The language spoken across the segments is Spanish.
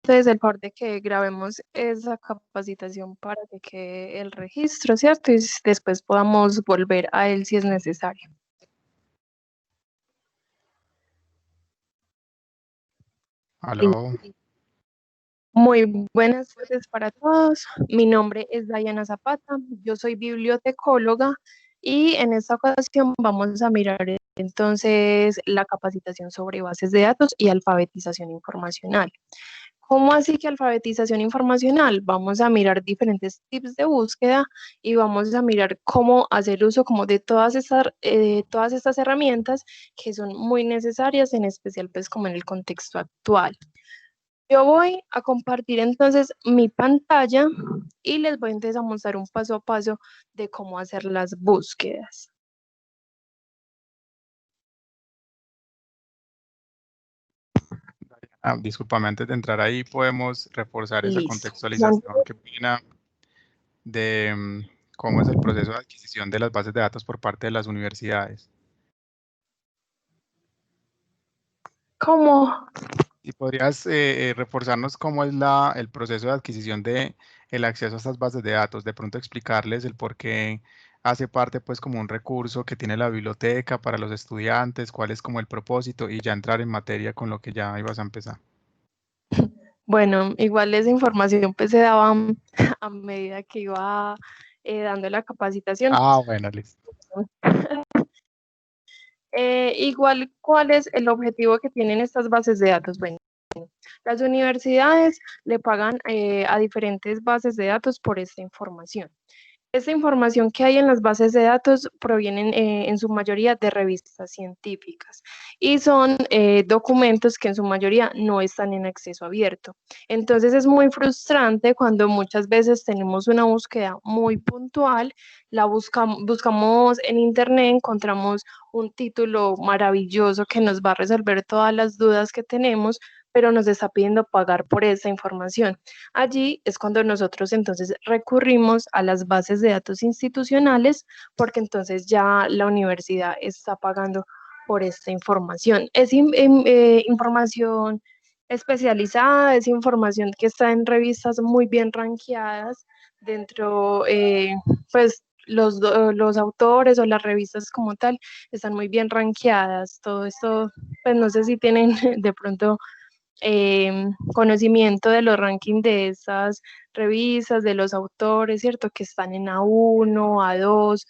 entonces el favor de que grabemos esa capacitación para que quede el registro, ¿cierto? Y después podamos volver a él si es necesario. Aló. Muy buenas tardes para todos. Mi nombre es Diana Zapata, yo soy bibliotecóloga y en esta ocasión vamos a mirar entonces la capacitación sobre bases de datos y alfabetización informacional. ¿Cómo así que alfabetización informacional? Vamos a mirar diferentes tips de búsqueda y vamos a mirar cómo hacer uso como de todas estas herramientas que son muy necesarias, en especial pues como en el contexto actual. Yo voy a compartir entonces mi pantalla y les voy entonces a mostrar un paso a paso de cómo hacer las búsquedas. Discúlpame, antes de entrar ahí podemos reforzar esa Listo. contextualización que opina de cómo es el proceso de adquisición de las bases de datos por parte de las universidades. ¿Cómo? ¿Y podrías reforzarnos cómo es el proceso de adquisición de el acceso a estas bases de datos? De pronto explicarles el por qué hace parte pues como un recurso que tiene la biblioteca para los estudiantes, cuál es como el propósito y ya entrar en materia con lo que ya ibas a empezar. Bueno, igual esa información pues se daba a medida que iba dando la capacitación. Ah, bueno, listo. Igual, ¿cuál es el objetivo que tienen estas bases de datos? Bueno, las universidades le pagan a diferentes bases de datos por esta información. Esta información que hay en las bases de datos provienen en su mayoría de revistas científicas y son documentos que en su mayoría no están en acceso abierto. Entonces es muy frustrante cuando muchas veces tenemos una búsqueda muy puntual, buscamos en internet, encontramos un título maravilloso que nos va a resolver todas las dudas que tenemos, pero nos está pidiendo pagar por esa información. Allí es cuando nosotros entonces recurrimos a las bases de datos institucionales, porque entonces ya la universidad está pagando por esta información. Es información especializada, es información que está en revistas muy bien rankeadas dentro, pues los autores o las revistas como tal están muy bien rankeadas. Todo esto, pues no sé si tienen de pronto conocimiento de los rankings de esas revistas, de los autores, ¿cierto? Que están en A1, A2.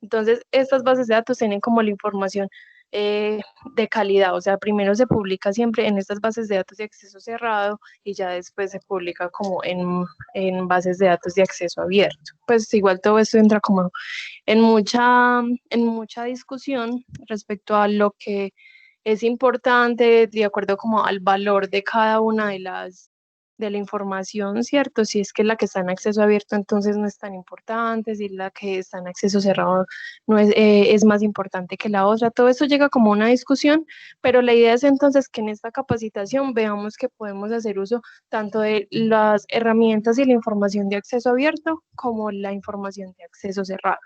Entonces, estas bases de datos tienen como la información de calidad, o sea, primero se publica siempre en estas bases de datos de acceso cerrado y ya después se publica como en bases de datos de acceso abierto. Pues igual todo esto entra como en mucha discusión respecto a lo que es importante de acuerdo como al valor de cada una de la información, ¿cierto? Si es que la que está en acceso abierto entonces no es tan importante, si la que está en acceso cerrado no es más importante que la otra. Todo eso llega como una discusión, pero la idea es entonces que en esta capacitación veamos que podemos hacer uso tanto de las herramientas y la información de acceso abierto como la información de acceso cerrado.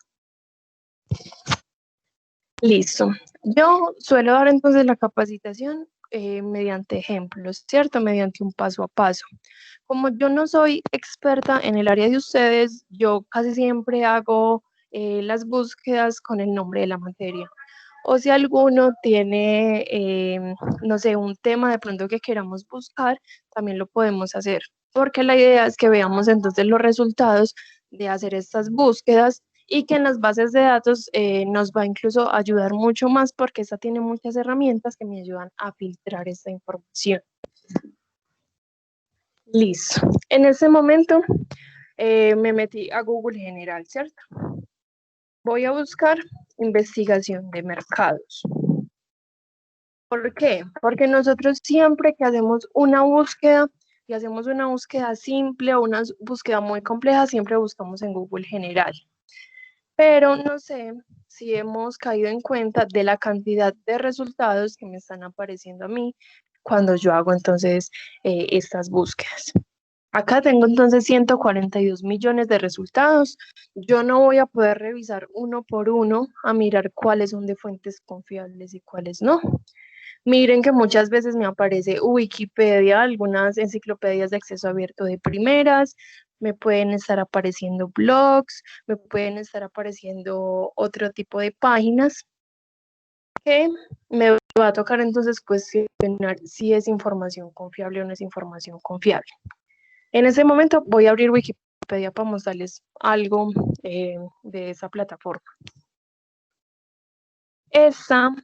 Listo. Yo suelo dar entonces la capacitación mediante ejemplos, ¿cierto? Mediante un paso a paso. Como yo no soy experta en el área de ustedes, yo casi siempre hago las búsquedas con el nombre de la materia. O si alguno tiene, no sé, un tema de pronto que queramos buscar, también lo podemos hacer. Porque la idea es que veamos entonces los resultados de hacer estas búsquedas y que en las bases de datos nos va incluso a ayudar mucho más porque esta tiene muchas herramientas que me ayudan a filtrar esta información. Listo. En este momento me metí a Google General, ¿cierto? Voy a buscar investigación de mercados. ¿Por qué? Porque nosotros siempre que hacemos una búsqueda y hacemos una búsqueda simple o una búsqueda muy compleja, siempre buscamos en Google General. Pero no sé si hemos caído en cuenta de la cantidad de resultados que me están apareciendo a mí cuando yo hago entonces estas búsquedas. Acá tengo entonces 142 millones de resultados. Yo no voy a poder revisar uno por uno a mirar cuáles son de fuentes confiables y cuáles no. Miren que muchas veces me aparece Wikipedia, algunas enciclopedias de acceso abierto de primeras, me pueden estar apareciendo blogs, me pueden estar apareciendo otro tipo de páginas que me va a tocar entonces cuestionar si es información confiable o no es información confiable. En ese momento voy a abrir Wikipedia para mostrarles algo de esa plataforma. Esta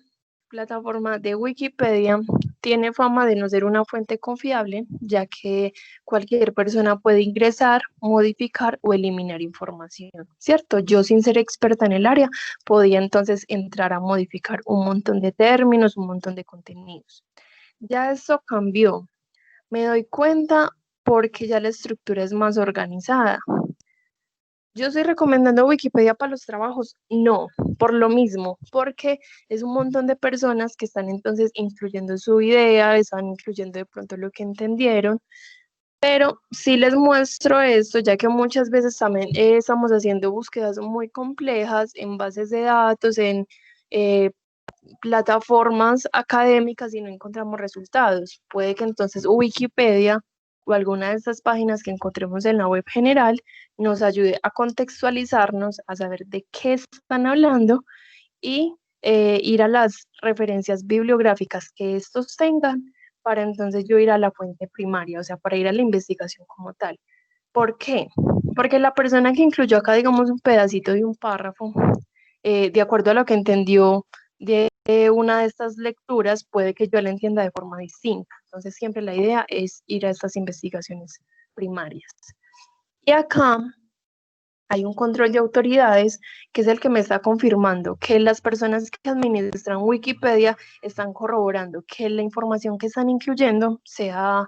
plataforma de Wikipedia tiene fama de no ser una fuente confiable, ya que cualquier persona puede ingresar, modificar o eliminar información, ¿cierto? Yo, sin ser experta en el área, podía entonces entrar a modificar un montón de términos, un montón de contenidos. Ya eso cambió. Me doy cuenta porque ya la estructura es más organizada. ¿Yo estoy recomendando Wikipedia para los trabajos? No, por lo mismo, porque es un montón de personas que están entonces incluyendo su idea, están incluyendo de pronto lo que entendieron, pero sí les muestro esto, ya que muchas veces también estamos haciendo búsquedas muy complejas en bases de datos, en eh, plataformas académicas y no encontramos resultados. Puede que entonces Wikipedia o alguna de estas páginas que encontremos en la web general nos ayude a contextualizarnos, a saber de qué están hablando y ir a las referencias bibliográficas que estos tengan para entonces yo ir a la fuente primaria, o sea, para ir a la investigación como tal. ¿Por qué? Porque la persona que incluyó acá, digamos, un pedacito de un párrafo, de acuerdo a lo que entendió de una de estas lecturas, puede que yo la entienda de forma distinta. Entonces, siempre la idea es ir a estas investigaciones primarias. Y acá hay un control de autoridades que es el que me está confirmando que las personas que administran Wikipedia están corroborando que la información que están incluyendo sea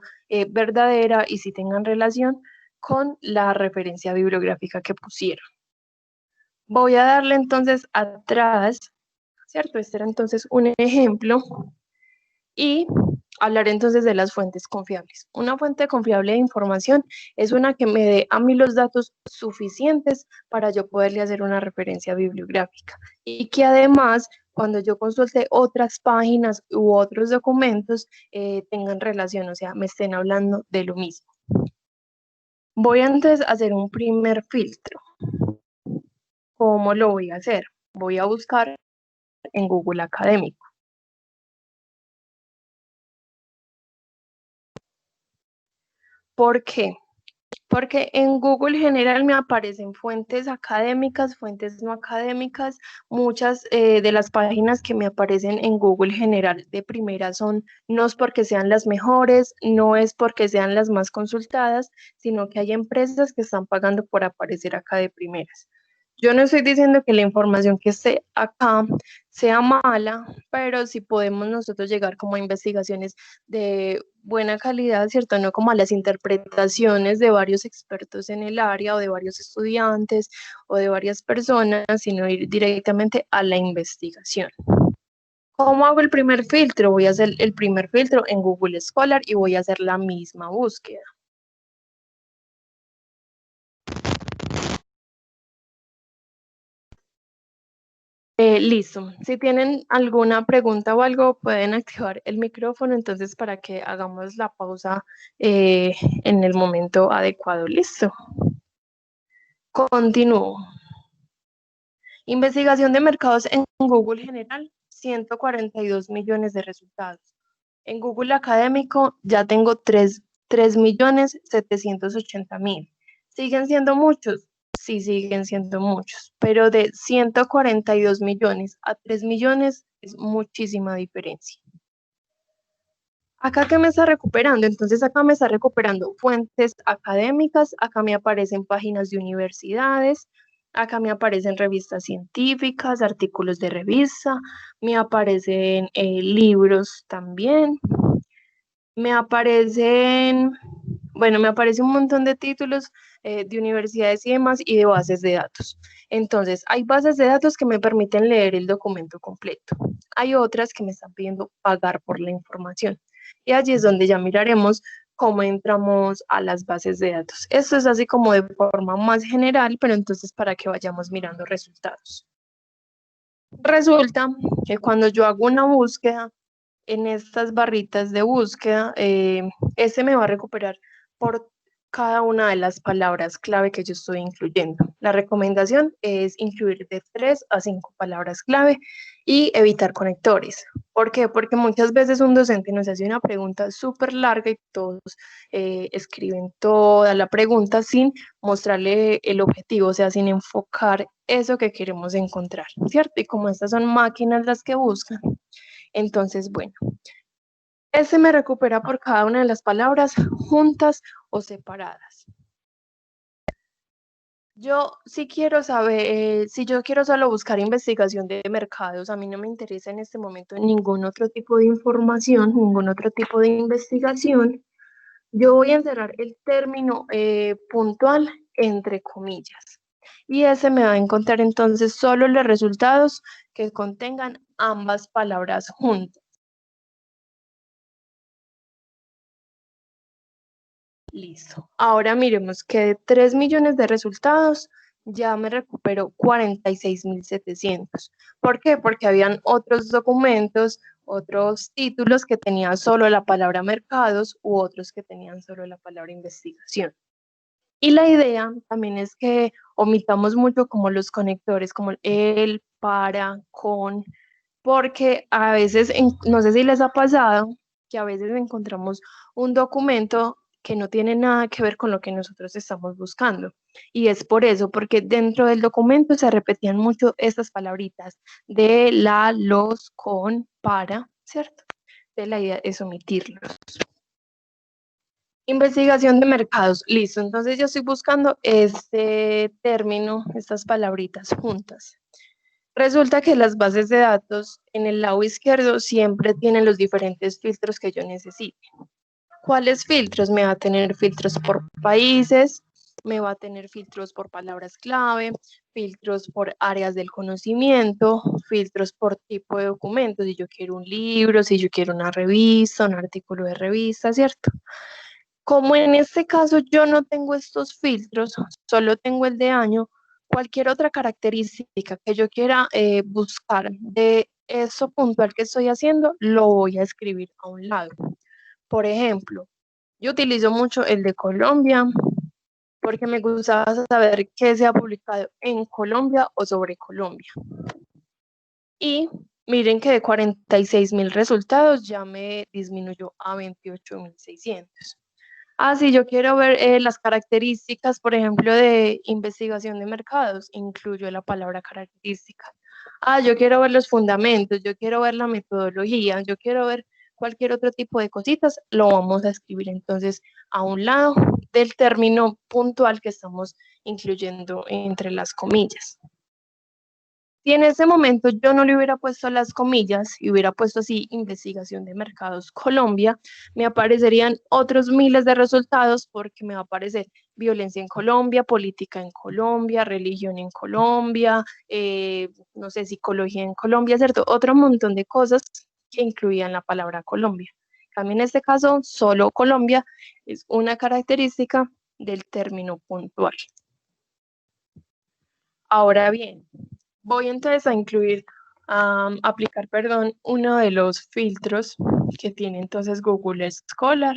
verdadera y si tengan relación con la referencia bibliográfica que pusieron. Voy a darle entonces atrás, ¿cierto? Este era entonces un ejemplo y hablar entonces de las fuentes confiables. Una fuente confiable de información es una que me dé a mí los datos suficientes para yo poderle hacer una referencia bibliográfica y que además cuando yo consulte otras páginas u otros documentos tengan relación, o sea, me estén hablando de lo mismo. Voy entonces a hacer un primer filtro. ¿Cómo lo voy a hacer? Voy a buscar en Google Académico. ¿Por qué? Porque en Google General me aparecen fuentes académicas, fuentes no académicas. Muchas de las páginas que me aparecen en Google General de primera son, no es porque sean las mejores, no es porque sean las más consultadas, sino que hay empresas que están pagando por aparecer acá de primeras. Yo no estoy diciendo que la información que esté acá sea mala, pero sí podemos nosotros llegar como a investigaciones de buena calidad, ¿cierto? No como a las interpretaciones de varios expertos en el área o de varios estudiantes o de varias personas, sino ir directamente a la investigación. ¿Cómo hago el primer filtro? Voy a hacer el primer filtro en Google Scholar y voy a hacer la misma búsqueda. Listo. Si tienen alguna pregunta o algo, pueden activar el micrófono entonces para que hagamos la pausa en el momento adecuado. Listo. Continúo. Investigación de mercados en Google General, 142 millones de resultados. En Google Académico ya tengo 3.780.000. ¿Siguen siendo muchos? Sí, siguen siendo muchos, pero de 142 millones a 3 millones es muchísima diferencia. Acá que me está recuperando, entonces acá me está recuperando fuentes académicas, acá me aparecen páginas de universidades, acá me aparecen revistas científicas, artículos de revista, me aparecen libros también, me aparecen, bueno, me aparece un montón de títulos de universidades y demás y de bases de datos. Entonces, hay bases de datos que me permiten leer el documento completo. Hay otras que me están pidiendo pagar por la información. Y allí es donde ya miraremos cómo entramos a las bases de datos. Esto es así como de forma más general, pero entonces para que vayamos mirando resultados. Resulta que cuando yo hago una búsqueda, en estas barritas de búsqueda, este me va a recuperar por cada una de las palabras clave que yo estoy incluyendo. La recomendación es incluir de 3 a 5 palabras clave y evitar conectores. ¿Por qué? Porque muchas veces un docente nos hace una pregunta súper larga y todos escriben toda la pregunta sin mostrarle el objetivo, o sea, sin enfocar eso que queremos encontrar, ¿cierto? Y como estas son máquinas las que buscan, entonces, bueno, ese me recupera por cada una de las palabras juntas o separadas. Yo sí quiero saber, si yo quiero solo buscar investigación de mercados, a mí no me interesa en este momento ningún otro tipo de información, ningún otro tipo de investigación. Yo voy a encerrar el término puntual entre comillas. Y ese me va a encontrar entonces solo los resultados que contengan ambas palabras juntas. Listo. Ahora miremos que de 3 millones de resultados ya me recupero 46.700. ¿Por qué? Porque habían otros documentos, otros títulos que tenían solo la palabra mercados u otros que tenían solo la palabra investigación. Y la idea también es que omitamos mucho como los conectores, como el, para, con, porque a veces, no sé si les ha pasado, que a veces encontramos un documento que no tiene nada que ver con lo que nosotros estamos buscando. Y es por eso, porque dentro del documento se repetían mucho estas palabritas de, la, los, con, para, ¿cierto? Entonces la idea es omitirlos. Investigación de mercados, listo. Entonces yo estoy buscando este término, estas palabritas juntas. Resulta que las bases de datos en el lado izquierdo siempre tienen los diferentes filtros que yo necesite. ¿Cuáles filtros? Me va a tener filtros por países, me va a tener filtros por palabras clave, filtros por áreas del conocimiento, filtros por tipo de documento, si yo quiero un libro, si yo quiero una revista, un artículo de revista, ¿cierto? Como en este caso yo no tengo estos filtros, solo tengo el de año, cualquier otra característica que yo quiera buscar de eso puntual que estoy haciendo, lo voy a escribir a un lado. Por ejemplo, yo utilizo mucho el de Colombia porque me gusta saber qué se ha publicado en Colombia o sobre Colombia. Y miren que de 46.000 resultados ya me disminuyó a 28.600. Ah, sí, yo quiero ver las características, por ejemplo, de investigación de mercados, incluyo la palabra característica. Ah, yo quiero ver los fundamentos, yo quiero ver la metodología, yo quiero ver cualquier otro tipo de cositas, lo vamos a escribir entonces a un lado del término puntual que estamos incluyendo entre las comillas. Si en ese momento yo no le hubiera puesto las comillas y hubiera puesto así investigación de mercados Colombia, me aparecerían otros miles de resultados porque me va a aparecer violencia en Colombia, política en Colombia, religión en Colombia, no sé, psicología en Colombia, ¿cierto? Otro montón de cosas que incluían la palabra Colombia. También en este caso, solo Colombia es una característica del término puntual. Ahora bien, voy entonces a incluir, aplicar, perdón, uno de los filtros que tiene entonces Google Scholar.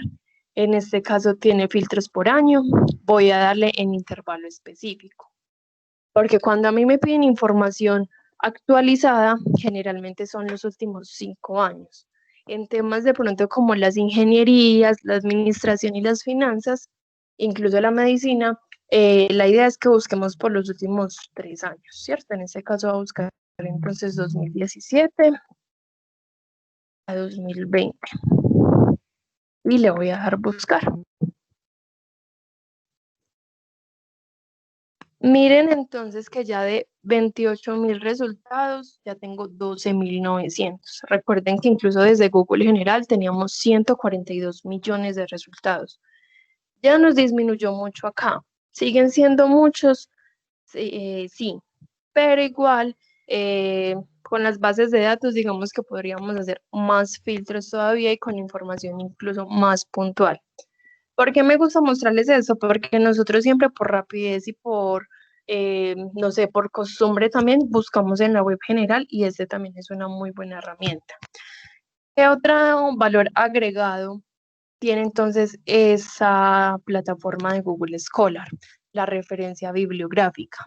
En este caso tiene filtros por año. Voy a darle en intervalo específico. Porque cuando a mí me piden información actualizada, generalmente son los últimos 5 años. En temas de pronto como las ingenierías, la administración y las finanzas, incluso la medicina, la idea es que busquemos por los últimos 3 años, ¿cierto? En este caso voy a buscar entonces 2017 a 2020 y le voy a dar buscar. Miren entonces que ya de 28.000 resultados, ya tengo 12.900. Recuerden que incluso desde Google General teníamos 142 millones de resultados. Ya nos disminuyó mucho acá. ¿Siguen siendo muchos? Sí, pero igual con las bases de datos digamos que podríamos hacer más filtros todavía y con información incluso más puntual. ¿Por qué me gusta mostrarles eso? Porque nosotros siempre por rapidez y por, no sé, por costumbre también buscamos en la web general y este también es una muy buena herramienta. ¿Qué otro valor agregado tiene entonces esa plataforma de Google Scholar? La referencia bibliográfica.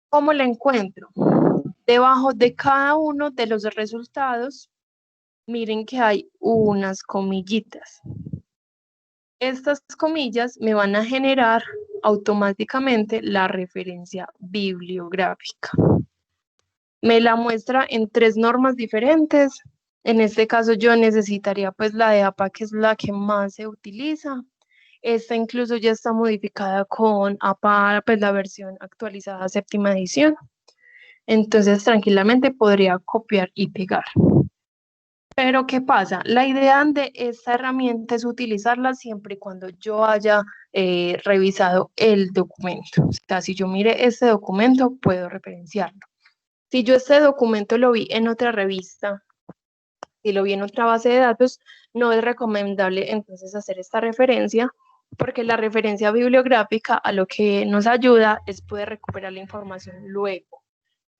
¿Cómo la encuentro? Debajo de cada uno de los resultados, miren que hay unas comillitas. Estas comillas me van a generar automáticamente la referencia bibliográfica. Me la muestra en 3 normas diferentes. En este caso yo necesitaría pues la de APA, que es la que más se utiliza. Esta incluso ya está modificada con APA, pues la versión actualizada 7ª edición. Entonces tranquilamente podría copiar y pegar. Pero ¿qué pasa? La idea de esta herramienta es utilizarla siempre y cuando yo haya revisado el documento. O sea, si yo mire este documento, puedo referenciarlo. Si yo este documento lo vi en otra revista, si lo vi en otra base de datos, no es recomendable entonces hacer esta referencia, porque la referencia bibliográfica a lo que nos ayuda es poder recuperar la información luego.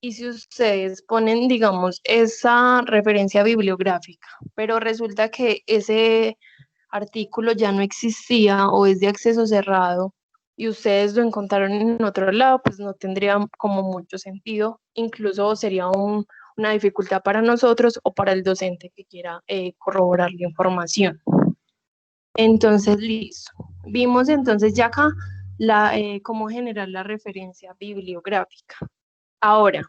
Y si ustedes ponen, digamos, esa referencia bibliográfica, pero resulta que ese artículo ya no existía o es de acceso cerrado y ustedes lo encontraron en otro lado, pues no tendría como mucho sentido, incluso sería una dificultad para nosotros o para el docente que quiera corroborar la información. Entonces, listo. Vimos entonces ya acá cómo generar la referencia bibliográfica. Ahora,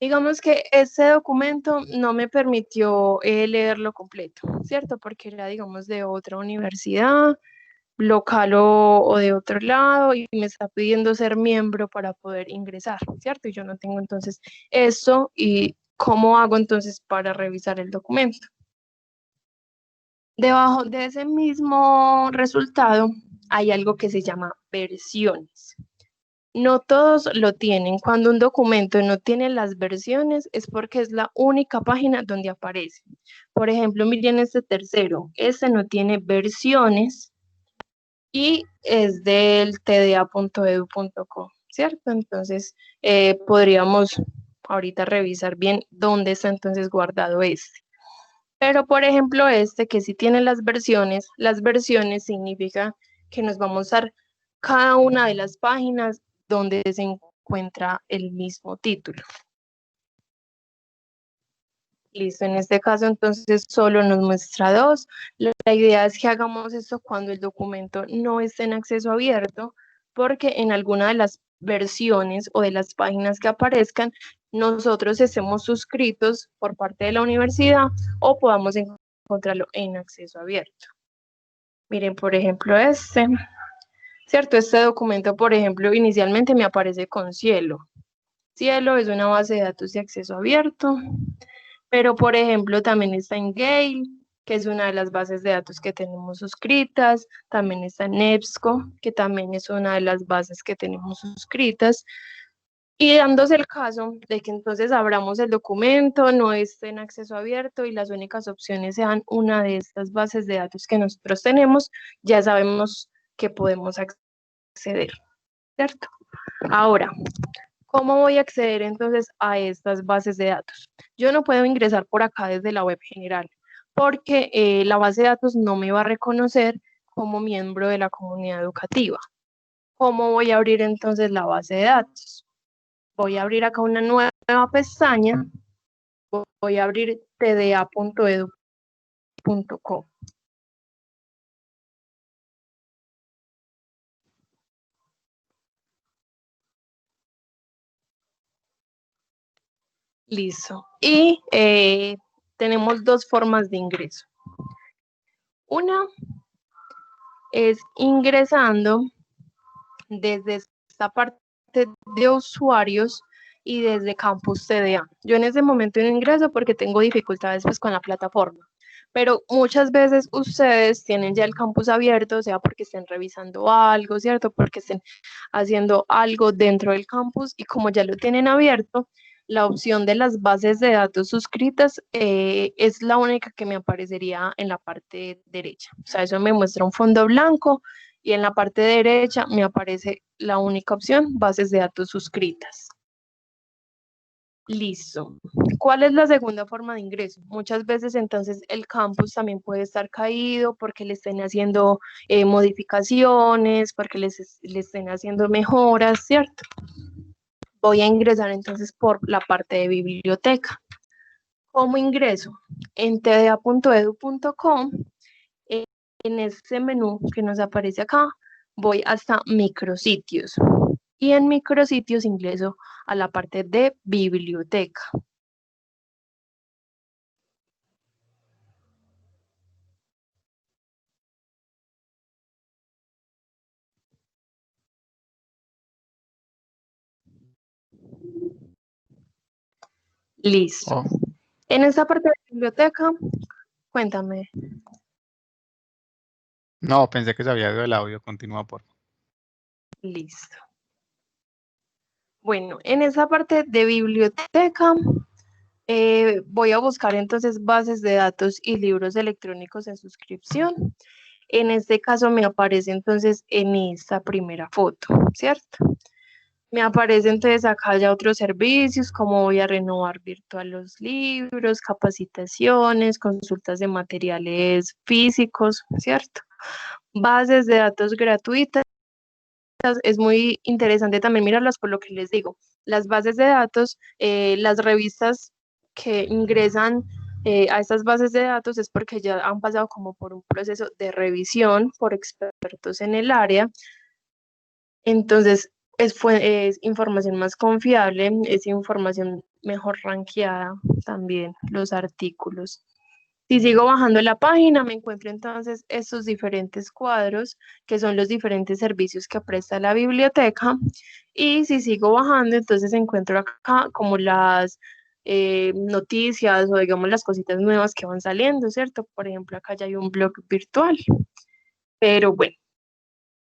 digamos que ese documento no me permitió leerlo completo, ¿cierto? Porque era, digamos, de otra universidad, local o de otro lado, y me está pidiendo ser miembro para poder ingresar, ¿cierto? Y yo no tengo entonces eso, y ¿cómo hago entonces para revisar el documento? Debajo de ese mismo resultado hay algo que se llama versiones. No todos lo tienen. Cuando un documento no tiene las versiones es porque es la única página donde aparece. Por ejemplo, miren este tercero. Este no tiene versiones y es del tda.edu.co, ¿cierto? Entonces, podríamos ahorita revisar bien dónde está entonces guardado este. Pero, por ejemplo, este que sí tiene las versiones significa que nos vamos a dar cada una de las páginas donde se encuentra el mismo título. Listo, en este caso entonces solo nos muestra 2. La idea es que hagamos esto cuando el documento no esté en acceso abierto, porque en alguna de las versiones o de las páginas que aparezcan, nosotros estemos suscritos por parte de la universidad o podamos encontrarlo en acceso abierto. Miren, por ejemplo, ¿cierto? Este documento, por ejemplo, inicialmente me aparece con Cielo. Cielo es una base de datos de acceso abierto, pero por ejemplo también está en Gale, que es una de las bases de datos que tenemos suscritas, también está en EBSCO, que también es una de las bases que tenemos suscritas, y dándose el caso de que entonces abramos el documento, no esté en acceso abierto y las únicas opciones sean una de estas bases de datos que nosotros tenemos, ya sabemos que podemos acceder, ¿cierto? Ahora, ¿cómo voy a acceder entonces a estas bases de datos? Yo no puedo ingresar por acá desde la web general, porque la base de datos no me va a reconocer como miembro de la comunidad educativa. ¿Cómo voy a abrir entonces la base de datos? Voy a abrir acá una nueva pestaña, voy a abrir tda.edu.co. Listo. Y tenemos 2 formas de ingreso. Una es ingresando desde esta parte de usuarios y desde Campus TDA. Yo en ese momento no ingreso porque tengo dificultades pues con la plataforma, pero muchas veces ustedes tienen ya el campus abierto, sea porque estén revisando algo, ¿cierto? Porque estén haciendo algo dentro del campus y como ya lo tienen abierto, la opción de las bases de datos suscritas es la única que me aparecería en la parte derecha. O sea, eso me muestra un fondo blanco y en la parte derecha me aparece la única opción, bases de datos suscritas. Listo. ¿Cuál es la segunda forma de ingreso? Muchas veces entonces el campus también puede estar caído porque le estén haciendo modificaciones, porque le estén haciendo mejoras, ¿cierto? Voy a ingresar entonces por la parte de biblioteca. ¿Cómo ingreso? En tda.edu.com, en este menú que nos aparece acá, voy hasta micrositios. Y en micrositios ingreso a la parte de biblioteca. Listo. Oh, En esta parte de biblioteca, cuéntame. no, pensé que se había ido el audio. Continúa, por favor. Listo. Bueno, en esa parte de biblioteca voy a buscar entonces bases de datos y libros electrónicos en suscripción. En este caso me aparece entonces en esta primera foto, ¿cierto? Me aparece entonces acá ya otros servicios, como voy a renovar virtual los libros, capacitaciones, consultas de materiales físicos, ¿cierto? Bases de datos gratuitas. Es muy interesante también mirarlas por lo que les digo. Las bases de datos, las revistas que ingresan a estas bases de datos es porque ya han pasado como por un proceso de revisión por expertos en el área. Entonces, es información más confiable, es información mejor rankeada también, los artículos. Si sigo bajando la página, me encuentro entonces estos diferentes cuadros, que son los diferentes servicios que presta la biblioteca. Y si sigo bajando, entonces encuentro acá como las noticias o digamos las cositas nuevas que van saliendo, ¿cierto? Por ejemplo, acá ya hay un blog virtual. Pero bueno,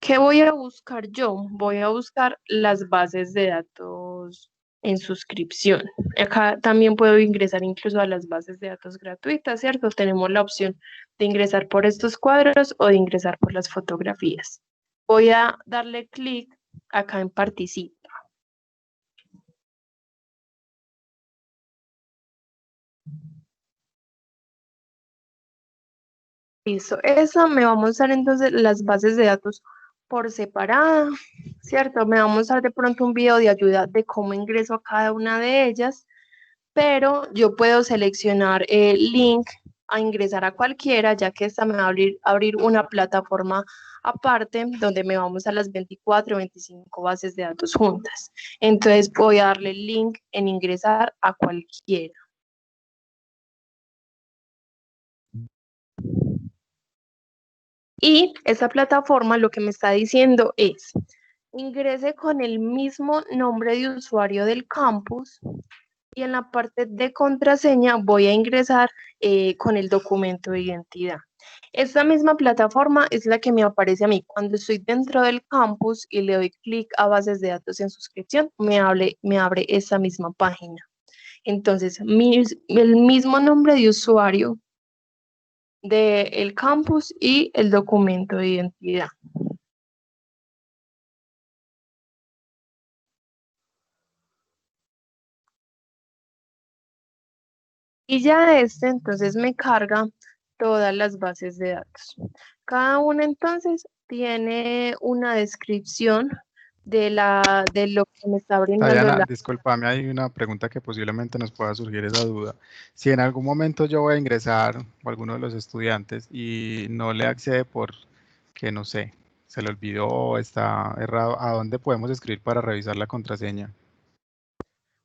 ¿qué voy a buscar yo? Voy a buscar las bases de datos en suscripción. Acá también puedo ingresar incluso a las bases de datos gratuitas, ¿cierto? Tenemos la opción de ingresar por estos cuadros o de ingresar por las fotografías. Voy a darle clic acá en Participa. Listo. Eso me va a mostrar entonces las bases de datos por separada, ¿cierto? Me va a mostrar de pronto un video de ayuda de cómo ingreso a cada una de ellas, pero yo puedo seleccionar el link a ingresar a cualquiera, ya que esta me va a abrir una plataforma aparte donde me vamos a las 24 o 25 bases de datos juntas. Entonces voy a darle el link en ingresar a cualquiera. Y esta plataforma lo que me está diciendo es, ingrese con el mismo nombre de usuario del campus y en la parte de contraseña voy a ingresar con el documento de identidad. Esta misma plataforma es la que me aparece a mí cuando estoy dentro del campus y le doy clic a bases de datos en suscripción, me abre esa misma página. Entonces, el mismo nombre de usuario del campus y el documento de identidad. Y ya entonces me carga todas las bases de datos. Cada una entonces tiene una descripción de lo que me está brindando Diana, la... discúlpame, hay una pregunta que posiblemente nos pueda surgir esa duda. Si en algún momento yo voy a ingresar o alguno de los estudiantes y no le accede por que no sé, se le olvidó, está errado, ¿a dónde podemos escribir para revisar la contraseña?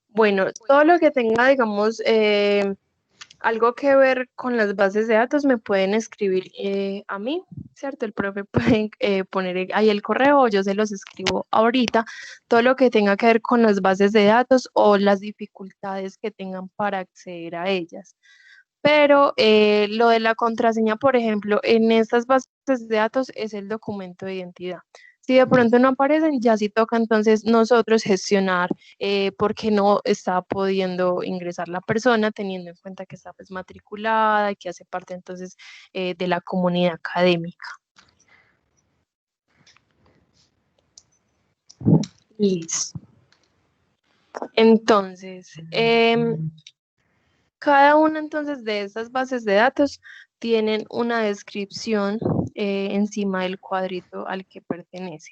Bueno, todo lo que tenga, digamos, algo que ver con las bases de datos me pueden escribir a mí, ¿cierto? El profe puede poner ahí el correo, yo se los escribo ahorita, todo lo que tenga que ver con las bases de datos o las dificultades que tengan para acceder a ellas. Pero lo de la contraseña, por ejemplo, en estas bases de datos es el documento de identidad. Si de pronto no aparecen, ya sí toca entonces nosotros gestionar porque no está pudiendo ingresar la persona, teniendo en cuenta que está pues matriculada y que hace parte entonces de la comunidad académica. Listo. Entonces, cada una entonces de estas bases de datos tienen una descripción encima del cuadrito al que pertenece.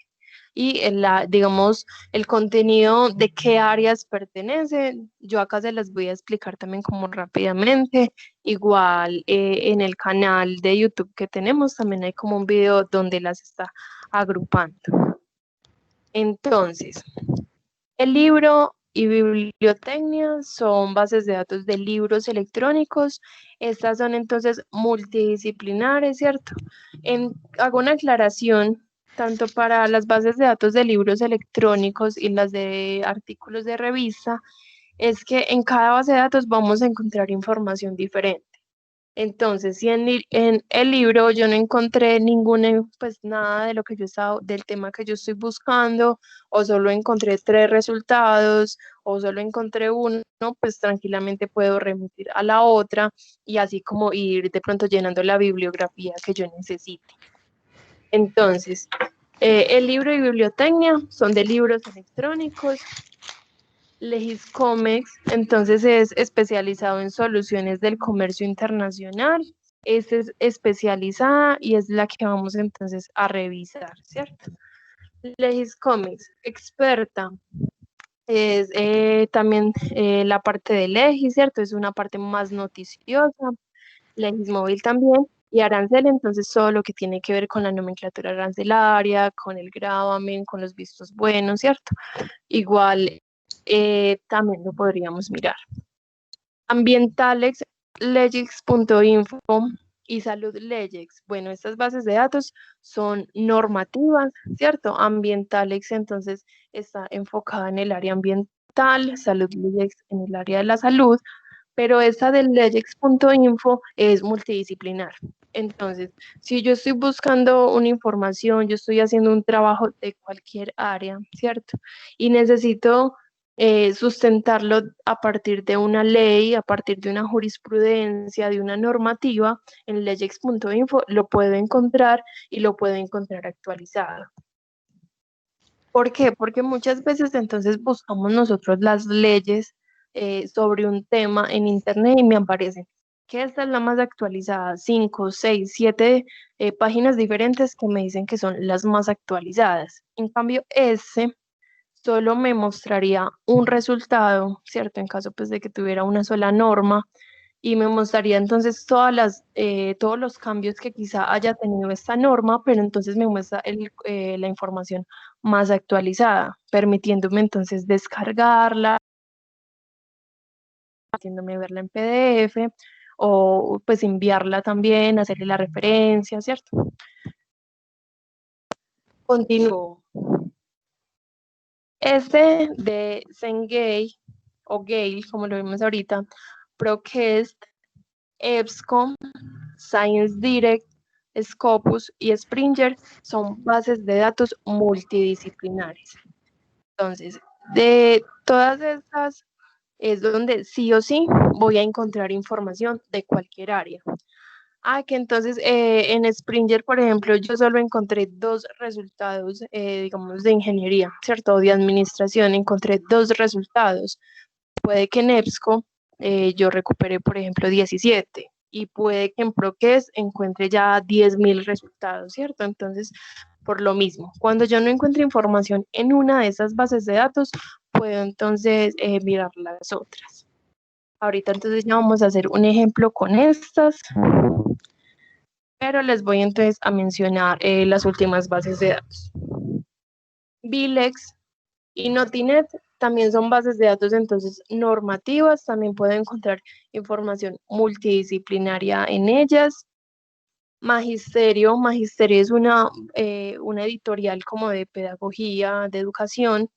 Y digamos, el contenido de qué áreas pertenecen, yo acá se las voy a explicar también como rápidamente. Igual en el canal de YouTube que tenemos también hay como un video donde las está agrupando. Entonces, el libro y bibliotecnia son bases de datos de libros electrónicos. Estas son entonces multidisciplinares, ¿cierto? Hago una aclaración tanto para las bases de datos de libros electrónicos y las de artículos de revista, es que en cada base de datos vamos a encontrar información diferente. Entonces, si en el libro yo no encontré pues nada de lo que yo estaba, del tema que yo estoy buscando, o solo encontré 3 resultados, o solo encontré uno, pues tranquilamente puedo remitir a la otra y así como ir de pronto llenando la bibliografía que yo necesite. Entonces, el libro y bibliotecnia son de libros electrónicos. Legiscomex, entonces es especializado en soluciones del comercio internacional. Esta es especializada y es la que vamos entonces a revisar, ¿cierto? Legiscomex, experta, es también la parte de Legis, ¿cierto? Es una parte más noticiosa. Legismóvil también. Y arancel, entonces todo lo que tiene que ver con la nomenclatura arancelaria, con el gravamen, con los vistos buenos, ¿cierto? Igual también lo podríamos mirar. Ambientalex, legix.info y saludlegex. Bueno, estas bases de datos son normativas, ¿cierto? Ambientalex entonces está enfocada en el área ambiental, saludlegex en el área de la salud, pero esta del legex.info es multidisciplinar. Entonces, si yo estoy buscando una información, yo estoy haciendo un trabajo de cualquier área, ¿cierto? Y necesito sustentarlo a partir de una ley, a partir de una jurisprudencia, de una normativa, en legex.info lo puedo encontrar y lo puedo encontrar actualizado. ¿Por qué? Porque muchas veces entonces buscamos nosotros las leyes sobre un tema en internet y me aparecen que esta es la más actualizada, 5, 6, 7 páginas diferentes que me dicen que son las más actualizadas. En cambio, ese solo me mostraría un resultado, ¿cierto? En caso pues de que tuviera una sola norma y me mostraría entonces todos los cambios que quizá haya tenido esta norma, pero entonces me muestra la información más actualizada, permitiéndome entonces descargarla, haciéndome verla en PDF o pues enviarla también, hacerle la referencia, ¿cierto? Continúo. Este de Cengage o Gale, como lo vemos ahorita, Procast, EBSCO, Science Direct, Scopus y Springer son bases de datos multidisciplinares. Entonces, de todas estas es donde sí o sí voy a encontrar información de cualquier área. Que entonces en Springer, por ejemplo, yo solo encontré 2 resultados, digamos, de ingeniería, ¿cierto? O de administración, encontré 2 resultados. Puede que en EBSCO yo recupere, por ejemplo, 17 y puede que en Procast encuentre ya 10.000 resultados, ¿cierto? Entonces, por lo mismo, cuando yo no encuentre información en una de esas bases de datos, puedo entonces mirar las otras. Ahorita entonces ya vamos a hacer un ejemplo con estas, pero les voy entonces a mencionar las últimas bases de datos. Bilex y Notinet también son bases de datos entonces normativas, también pueden encontrar información multidisciplinaria en ellas. Magisterio es una editorial como de pedagogía, de educación,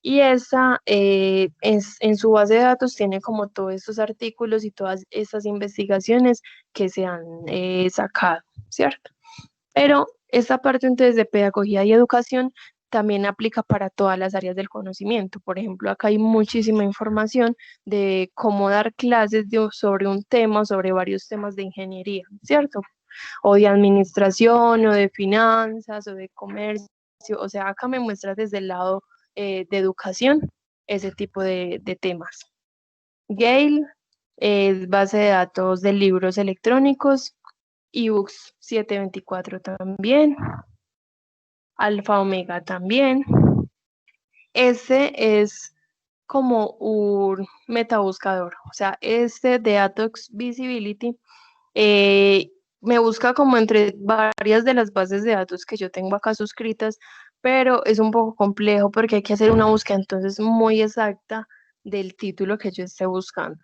y esa en su base de datos tiene como todos estos artículos y todas estas investigaciones que se han sacado, ¿cierto? Pero esta parte entonces de pedagogía y educación también aplica para todas las áreas del conocimiento. Por ejemplo, acá hay muchísima información de cómo dar clases sobre un tema, sobre varios temas de ingeniería, ¿cierto? O de administración, o de finanzas, o de comercio. O sea, acá me muestra desde el lado de educación ese tipo de temas. Gale es base de datos de libros electrónicos, ebooks 724 también, Alfa Omega también. Ese es como un metabuscador, o sea, este de Atox Visibility me busca como entre varias de las bases de datos que yo tengo acá suscritas, pero es un poco complejo porque hay que hacer una búsqueda entonces muy exacta del título que yo esté buscando.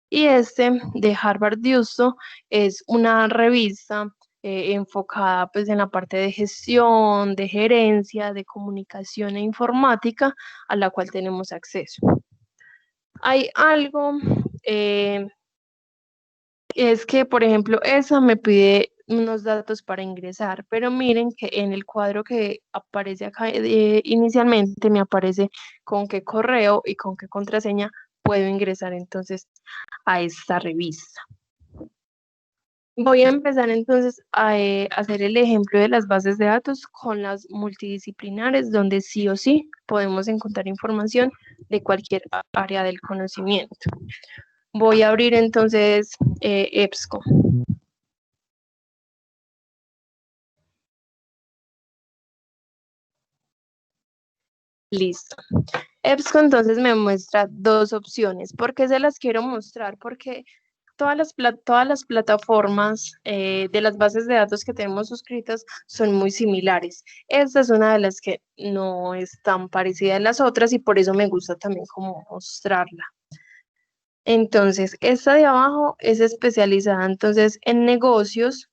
Y este de Harvard Diusto es una revista enfocada pues en la parte de gestión, de gerencia, de comunicación e informática a la cual tenemos acceso. Hay algo, es que por ejemplo esa me pide unos datos para ingresar, pero miren que en el cuadro que aparece acá inicialmente me aparece con qué correo y con qué contraseña puedo ingresar entonces a esta revista. Voy a empezar entonces a hacer el ejemplo de las bases de datos con las multidisciplinares, donde sí o sí podemos encontrar información de cualquier área del conocimiento. Voy a abrir entonces EBSCO. Listo. EBSCO entonces me muestra dos opciones. ¿Por qué se las quiero mostrar? Porque todas las plataformas de las bases de datos que tenemos suscritas son muy similares. Esta es una de las que no es tan parecida a las otras y por eso me gusta también como mostrarla. Entonces, esta de abajo es especializada entonces en negocios,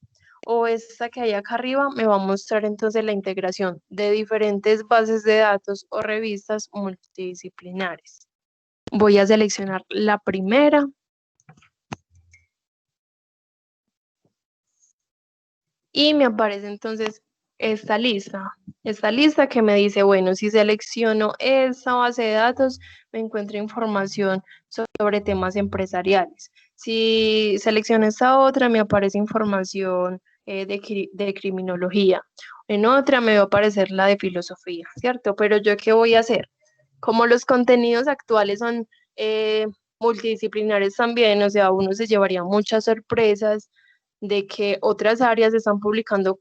o esta que hay acá arriba me va a mostrar entonces la integración de diferentes bases de datos o revistas multidisciplinares. Voy a seleccionar la primera. Y me aparece entonces esta lista que me dice, bueno, si selecciono esta base de datos, me encuentro información sobre temas empresariales. Si selecciono esta otra, me aparece información de criminología. En otra me va a aparecer la de filosofía, ¿cierto? Pero yo, ¿qué voy a hacer? Como los contenidos actuales son multidisciplinares también, o sea, uno se llevaría muchas sorpresas de que otras áreas están publicando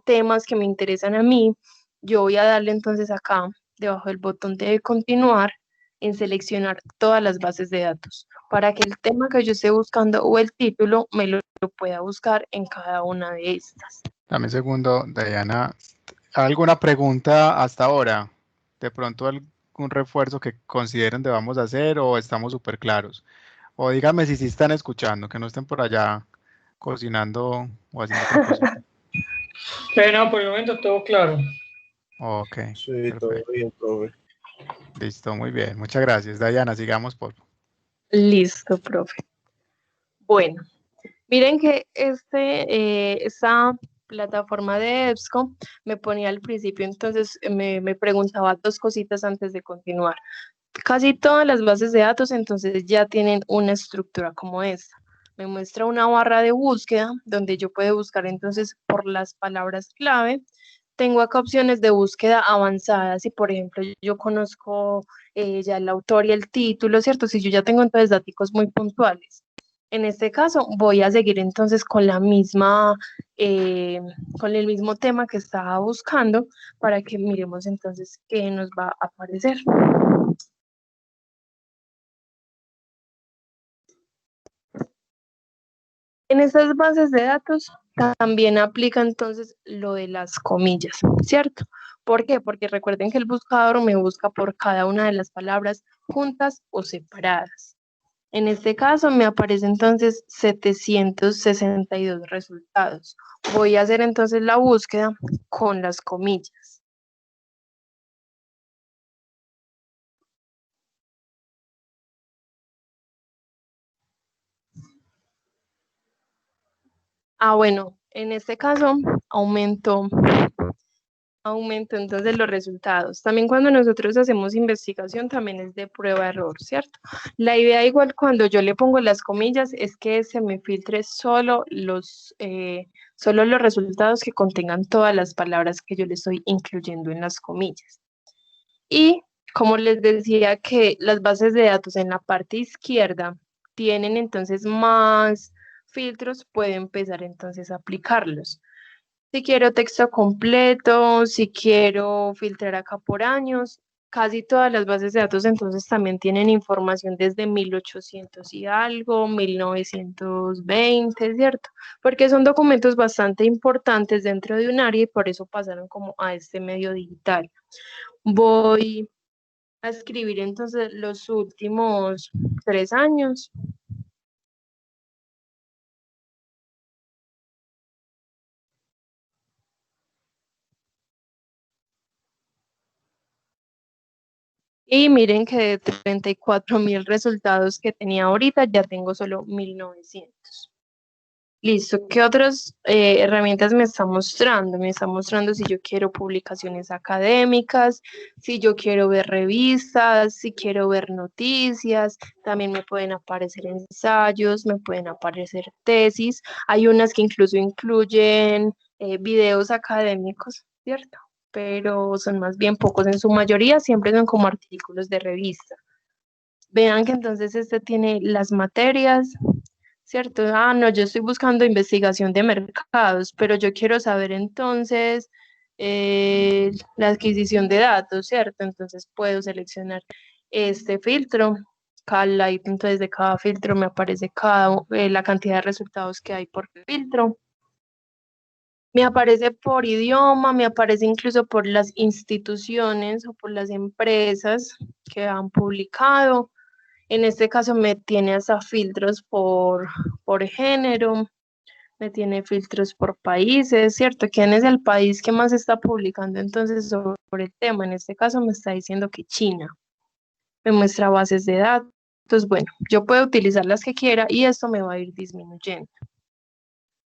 temas que me interesan a mí. Yo voy a darle entonces acá, debajo del botón de continuar, en seleccionar todas las bases de datos, para que el tema que yo esté buscando o el título me lo pueda buscar en cada una de estas. Dame un segundo, Diana. ¿Alguna pregunta hasta ahora? ¿De pronto algún refuerzo que consideren debamos hacer o estamos súper claros? O díganme si sí están escuchando, que no estén por allá cocinando o haciendo otra cosita. No, por el momento todo claro. Ok, Sí, todo perfecto. bien, profe. Listo, muy bien. Muchas gracias. Diana, sigamos por favor. Listo, profe. Bueno, miren que esta plataforma de EBSCO me ponía al principio, entonces me preguntaba dos cositas antes de continuar. Casi todas las bases de datos entonces ya tienen una estructura como esta. Me muestra una barra de búsqueda donde yo puedo buscar entonces por las palabras clave. Tengo acá opciones de búsqueda avanzadas. Si por ejemplo yo conozco ya el autor y el título, ¿cierto? Si yo ya tengo entonces datos muy puntuales. En este caso voy a seguir entonces con la misma, con el mismo tema que estaba buscando para que miremos entonces qué nos va a aparecer. En estas bases de datos también aplica entonces lo de las comillas, ¿cierto? ¿Por qué? Porque recuerden que el buscador me busca por cada una de las palabras juntas o separadas. En este caso me aparece entonces 762 resultados. Voy a hacer entonces la búsqueda con las comillas. Bueno, en este caso aumento entonces los resultados. También cuando nosotros hacemos investigación también es de prueba-error, ¿cierto? La idea igual cuando yo le pongo las comillas es que se me filtre solo los resultados que contengan todas las palabras que yo le estoy incluyendo en las comillas. Y Como les decía que las bases de datos en la parte izquierda tienen entonces más filtros, puedo empezar entonces a aplicarlos. Si quiero texto completo, si quiero filtrar acá por años, casi todas las bases de datos entonces también tienen información desde 1800 y algo, 1920, ¿cierto? Porque son documentos bastante importantes dentro de un área y por eso pasaron como a este medio digital. Voy a escribir entonces los últimos 3 años. Y miren que de 34.000 resultados que tenía ahorita, ya tengo solo 1.900. Listo, ¿qué otras herramientas me está mostrando? Me está mostrando si yo quiero publicaciones académicas, si yo quiero ver revistas, si quiero ver noticias, también me pueden aparecer ensayos, me pueden aparecer tesis, hay unas que incluso incluyen videos académicos, ¿cierto? Pero son más bien pocos, en su mayoría siempre son como artículos de revista. Vean que entonces este tiene las materias, ¿cierto? Ah, no, yo estoy buscando investigación de mercados, pero yo quiero saber entonces la adquisición de datos, ¿cierto? Entonces puedo seleccionar este filtro. Entonces de cada filtro me aparece la cantidad de resultados que hay por filtro. Me aparece por idioma, me aparece incluso por las instituciones o por las empresas que han publicado. En este caso me tiene hasta filtros por género, me tiene filtros por países, ¿cierto? ¿Quién es el país que más está publicando entonces sobre el tema? En este caso me está diciendo que China. Me muestra bases de datos. Entonces, bueno, yo puedo utilizar las que quiera y esto me va a ir disminuyendo.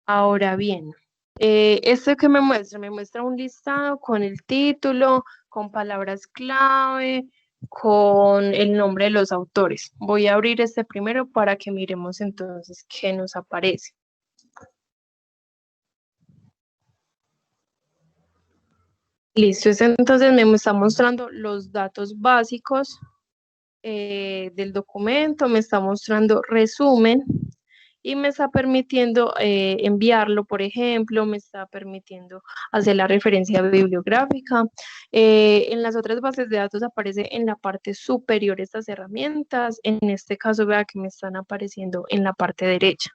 Ahora bien, esto que me muestra un listado con el título, con palabras clave, con el nombre de los autores. Voy a abrir este primero para que miremos entonces qué nos aparece. Listo, entonces me está mostrando los datos básicos del documento, me está mostrando resumen y me está permitiendo enviarlo, por ejemplo, me está permitiendo hacer la referencia bibliográfica. En las otras bases de datos aparece en la parte superior estas herramientas, en este caso vea que me están apareciendo en la parte derecha.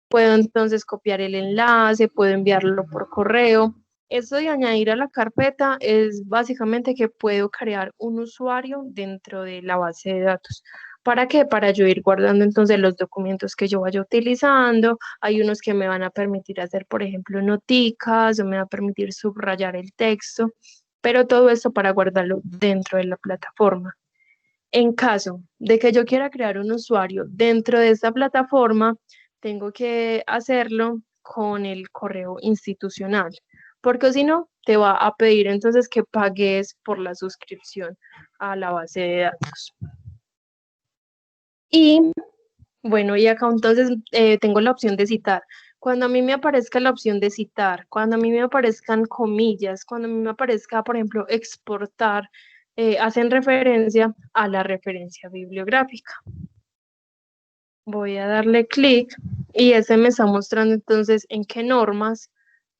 Puedo entonces copiar el enlace, puedo enviarlo por correo. Esto de añadir a la carpeta es básicamente que puedo crear un usuario dentro de la base de datos. ¿Para qué? Para yo ir guardando entonces los documentos que yo vaya utilizando. Hay unos que me van a permitir hacer, por ejemplo, noticas o me va a permitir subrayar el texto, pero todo esto para guardarlo dentro de la plataforma. En caso de que yo quiera crear un usuario dentro de esta plataforma, tengo que hacerlo con el correo institucional, porque si no, te va a pedir entonces que pagues por la suscripción a la base de datos. Y bueno, y acá entonces tengo la opción de citar. Cuando a mí me aparezca la opción de citar, cuando a mí me aparezcan comillas, cuando a mí me aparezca, por ejemplo, exportar, hacen referencia a la referencia bibliográfica. Voy a darle clic y ese me está mostrando entonces en qué normas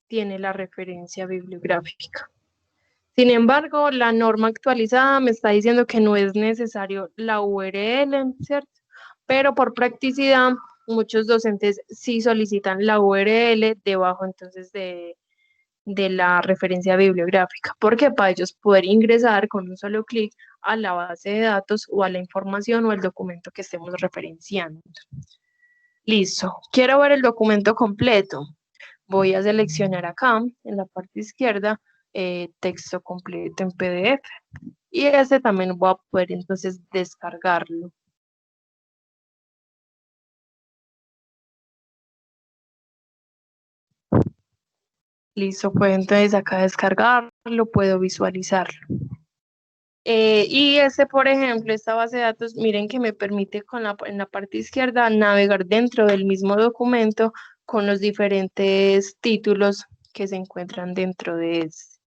tiene la referencia bibliográfica. Sin embargo, la norma actualizada me está diciendo que no es necesario la URL, ¿cierto? Pero por practicidad, muchos docentes sí solicitan la URL debajo entonces de la referencia bibliográfica, porque para ellos poder ingresar con un solo clic a la base de datos o a la información o al documento que estemos referenciando. Listo, quiero ver el documento completo. Voy a seleccionar acá, en la parte izquierda, texto completo en PDF. Y este también voy a poder entonces descargarlo. Listo, puedo entonces acá descargarlo, puedo visualizarlo. Y por ejemplo, esta base de datos, miren que me permite en la parte izquierda navegar dentro del mismo documento con los diferentes títulos que se encuentran dentro de este.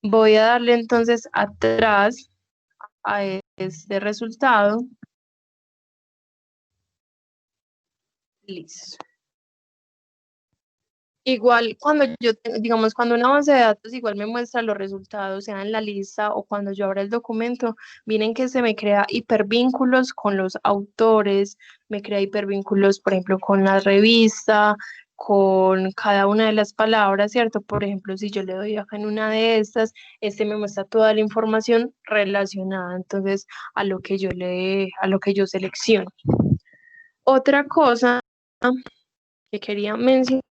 Voy a darle entonces atrás a este resultado. Listo. Igual cuando digamos, cuando una base de datos igual me muestra los resultados, sea en la lista o cuando yo abra el documento, miren que se me crea hipervínculos con los autores, me crea hipervínculos, por ejemplo, con la revista, con cada una de las palabras, ¿cierto? Por ejemplo, si yo le doy acá en una de estas, me muestra toda la información relacionada, entonces, a lo que yo selecciono. Otra cosa que quería mencionar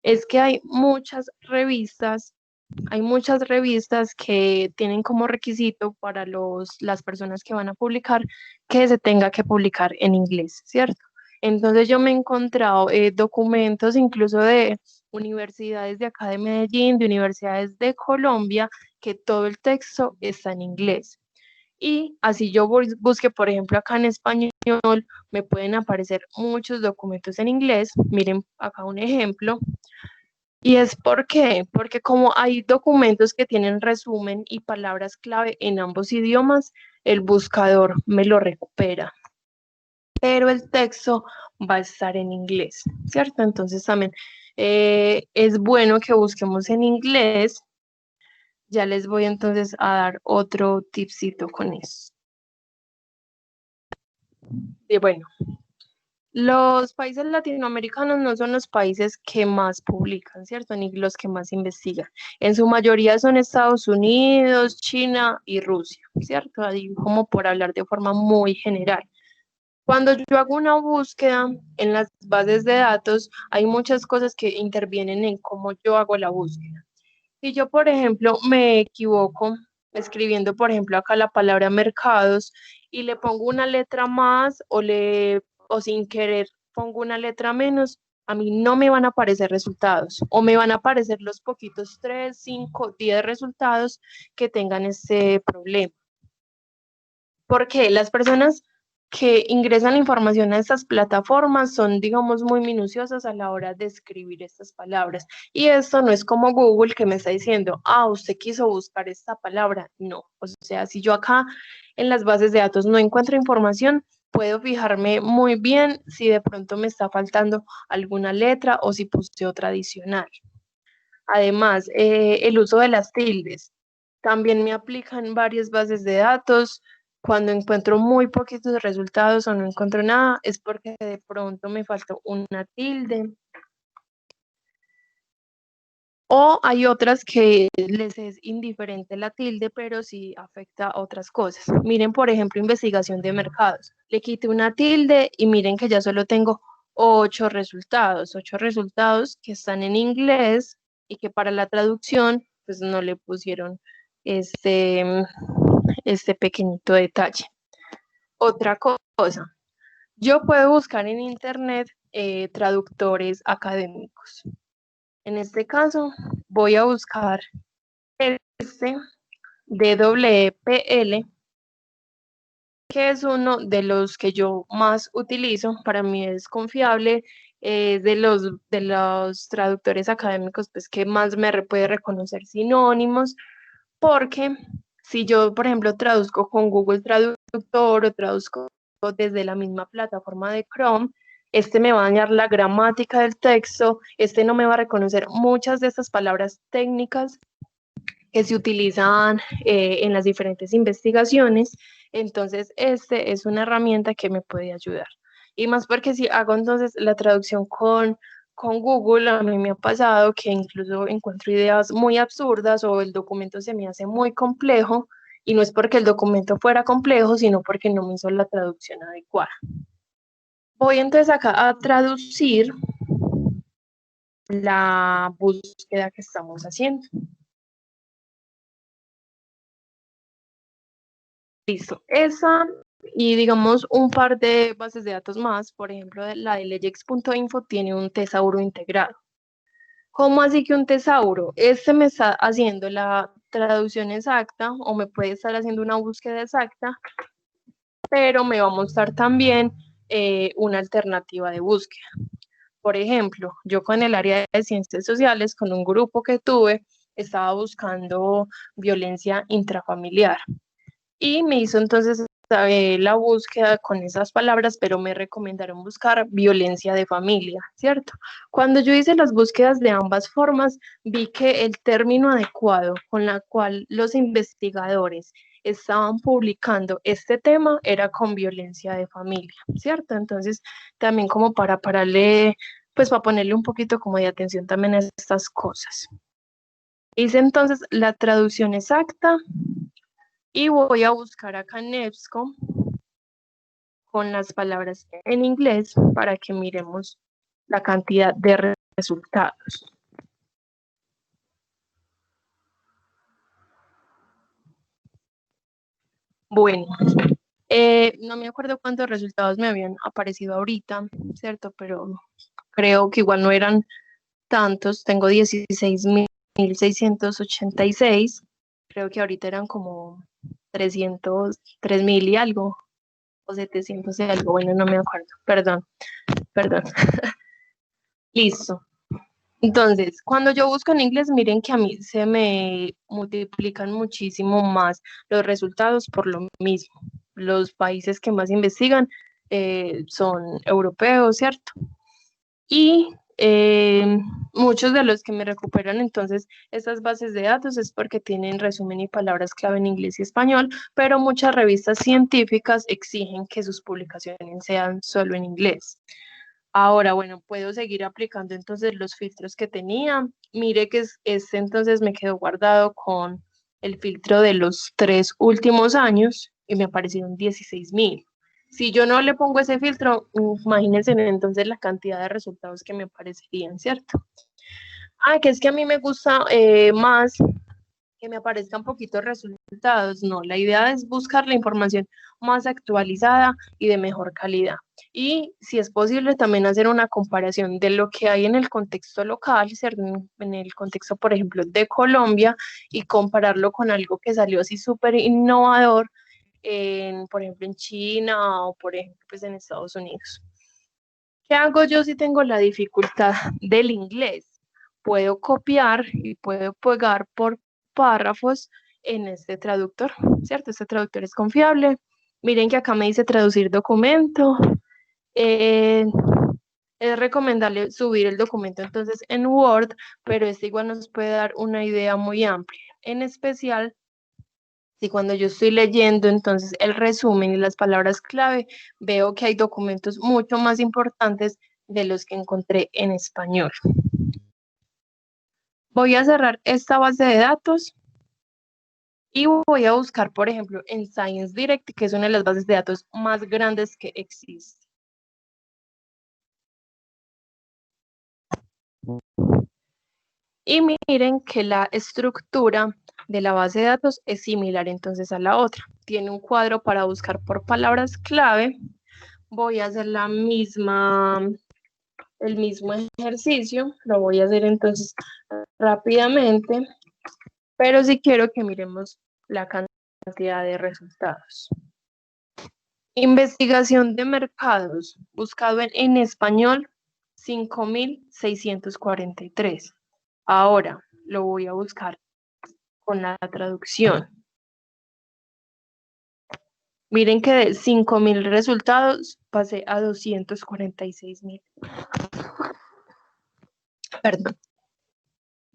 es que hay muchas revistas que tienen como requisito para las personas que van a publicar que se tenga que publicar en inglés, ¿cierto? Entonces yo me he encontrado documentos incluso de universidades de acá de Medellín, de universidades de Colombia, que todo el texto está en inglés. Y así yo busque, por ejemplo, acá en español, me pueden aparecer muchos documentos en inglés. Miren acá un ejemplo. ¿Y es por qué? Porque como hay documentos que tienen resumen y palabras clave en ambos idiomas, el buscador me lo recupera. Pero el texto va a estar en inglés, ¿cierto? Entonces también es bueno que busquemos en inglés. Ya les voy entonces a dar otro tipcito con eso. Y bueno, los países latinoamericanos no son los países que más publican, ¿cierto? Ni los que más investigan. En su mayoría son Estados Unidos, China y Rusia, ¿cierto? Ahí como por hablar de forma muy general. Cuando yo hago una búsqueda en las bases de datos, hay muchas cosas que intervienen en cómo yo hago la búsqueda. Si yo, por ejemplo, me equivoco escribiendo, por ejemplo, acá la palabra mercados y le pongo una letra más o sin querer pongo una letra menos, a mí no me van a aparecer resultados o me van a aparecer los poquitos 3, 5, 10 resultados que tengan ese problema. Porque las personas que ingresan la información a estas plataformas son, digamos, muy minuciosas a la hora de escribir estas palabras. Y esto no es como Google que me está diciendo, usted quiso buscar esta palabra. No, o sea, si yo acá en las bases de datos no encuentro información, puedo fijarme muy bien si de pronto me está faltando alguna letra o si puse otra adicional. Además, el uso de las tildes. También me aplican varias bases de datos. Cuando encuentro muy poquitos resultados o no encuentro nada, es porque de pronto me faltó una tilde. O hay otras que les es indiferente la tilde, pero sí afecta a otras cosas. Miren, por ejemplo, investigación de mercados. Le quité una tilde y miren que ya solo tengo 8 resultados que están en inglés y que para la traducción pues no le pusieron este pequeñito detalle. Otra cosa, yo puedo buscar en internet traductores académicos. En este caso, voy a buscar DWPL, que es uno de los que yo más utilizo. Para mí es confiable, es de los traductores académicos pues, que más me puede reconocer sinónimos, porque si yo, por ejemplo, traduzco con Google Traductor o traduzco desde la misma plataforma de Chrome, me va a dañar la gramática del texto, no me va a reconocer muchas de estas palabras técnicas que se utilizan en las diferentes investigaciones. Entonces, es una herramienta que me puede ayudar. Y más porque si hago entonces la traducción con Google, a mí me ha pasado que incluso encuentro ideas muy absurdas o el documento se me hace muy complejo y no es porque el documento fuera complejo, sino porque no me hizo la traducción adecuada. Voy entonces acá a traducir la búsqueda que estamos haciendo. Listo. Esa y digamos un par de bases de datos más, por ejemplo, la de legex.info tiene un tesauro integrado. ¿Cómo así que un tesauro? Me está haciendo la traducción exacta o me puede estar haciendo una búsqueda exacta, pero me va a mostrar también una alternativa de búsqueda. Por ejemplo, yo con el área de ciencias sociales, con un grupo que tuve, estaba buscando violencia intrafamiliar. Y me hizo entonces la búsqueda con esas palabras, pero me recomendaron buscar violencia de familia, ¿cierto? Cuando yo hice las búsquedas de ambas formas, vi que el término adecuado con la cual los investigadores estaban publicando este tema era con violencia de familia, ¿cierto? Entonces, también como para pararle, pues para ponerle un poquito como de atención también a estas cosas. Hice entonces la traducción exacta y voy a buscar acá en EBSCO con las palabras en inglés para que miremos la cantidad de resultados. Bueno, no me acuerdo cuántos resultados me habían aparecido ahorita, ¿cierto? Pero creo que igual no eran tantos. Tengo 16.686. Creo que ahorita eran como 3.000 y algo, o 700 y algo. Bueno, no me acuerdo. Perdón. Listo. Entonces, cuando yo busco en inglés, miren que a mí se me multiplican muchísimo más los resultados por lo mismo. Los países que más investigan son europeos, ¿cierto? Y muchos de los que me recuperan entonces estas bases de datos es porque tienen resumen y palabras clave en inglés y español, pero muchas revistas científicas exigen que sus publicaciones sean solo en inglés. Ahora, bueno, puedo seguir aplicando entonces los filtros que tenía. Mire que este entonces me quedó guardado con el filtro de los 3 últimos años y me aparecieron 16.000. Si yo no le pongo ese filtro, imagínense entonces la cantidad de resultados que me aparecerían, ¿cierto? Que es que a mí me gusta más que me aparezcan poquitos resultados. No, la idea es buscar la información más actualizada y de mejor calidad. Y si es posible también hacer una comparación de lo que hay en el contexto local, ¿cierto? En el contexto, por ejemplo, de Colombia, y compararlo con algo que salió así súper innovador, por ejemplo, en China o, por ejemplo, pues en Estados Unidos. ¿Qué hago yo si tengo la dificultad del inglés? Puedo copiar y puedo pegar por párrafos en este traductor, ¿cierto? Este traductor es confiable. Miren que acá me dice traducir documento. Es recomendable subir el documento entonces en Word, pero este igual nos puede dar una idea muy amplia. En especial, si cuando yo estoy leyendo entonces el resumen y las palabras clave, veo que hay documentos mucho más importantes de los que encontré en español. Voy a cerrar esta base de datos y voy a buscar, por ejemplo, en Science Direct, que es una de las bases de datos más grandes que existe. Y miren que la estructura de la base de datos es similar entonces a la otra. Tiene un cuadro para buscar por palabras clave. Voy a hacer el mismo ejercicio. Lo voy a hacer entonces rápidamente, pero sí quiero que miremos la cantidad de resultados. Investigación de mercados, buscado en español, 5.643. Ahora lo voy a buscar con la traducción. Miren que de 5.000 resultados pasé a 246.000. Perdón.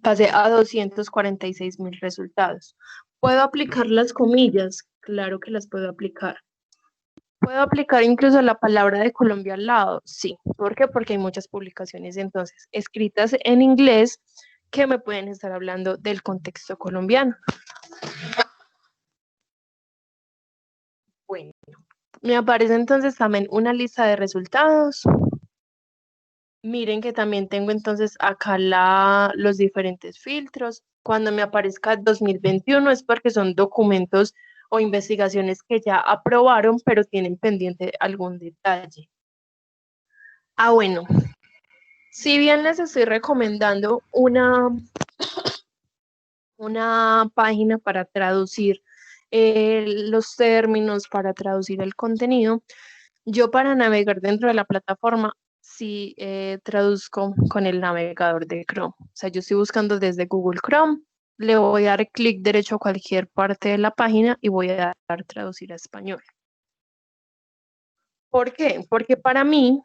Pasé a 246.000 resultados. ¿Puedo aplicar las comillas? Claro que las puedo aplicar. ¿Puedo aplicar incluso la palabra de Colombia al lado? Sí. ¿Por qué? Porque hay muchas publicaciones entonces escritas en inglés que me pueden estar hablando del contexto colombiano. Bueno, me aparece entonces también una lista de resultados. Miren que también tengo entonces acá los diferentes filtros. Cuando me aparezca 2021 es porque son documentos o investigaciones que ya aprobaron, pero tienen pendiente algún detalle. Bueno, si bien les estoy recomendando una página para traducir los términos, para traducir el contenido, yo para navegar dentro de la plataforma sí traduzco con el navegador de Chrome. O sea, yo estoy buscando desde Google Chrome le voy a dar clic derecho a cualquier parte de la página y voy a dar traducir a español. ¿Por qué? Porque para mí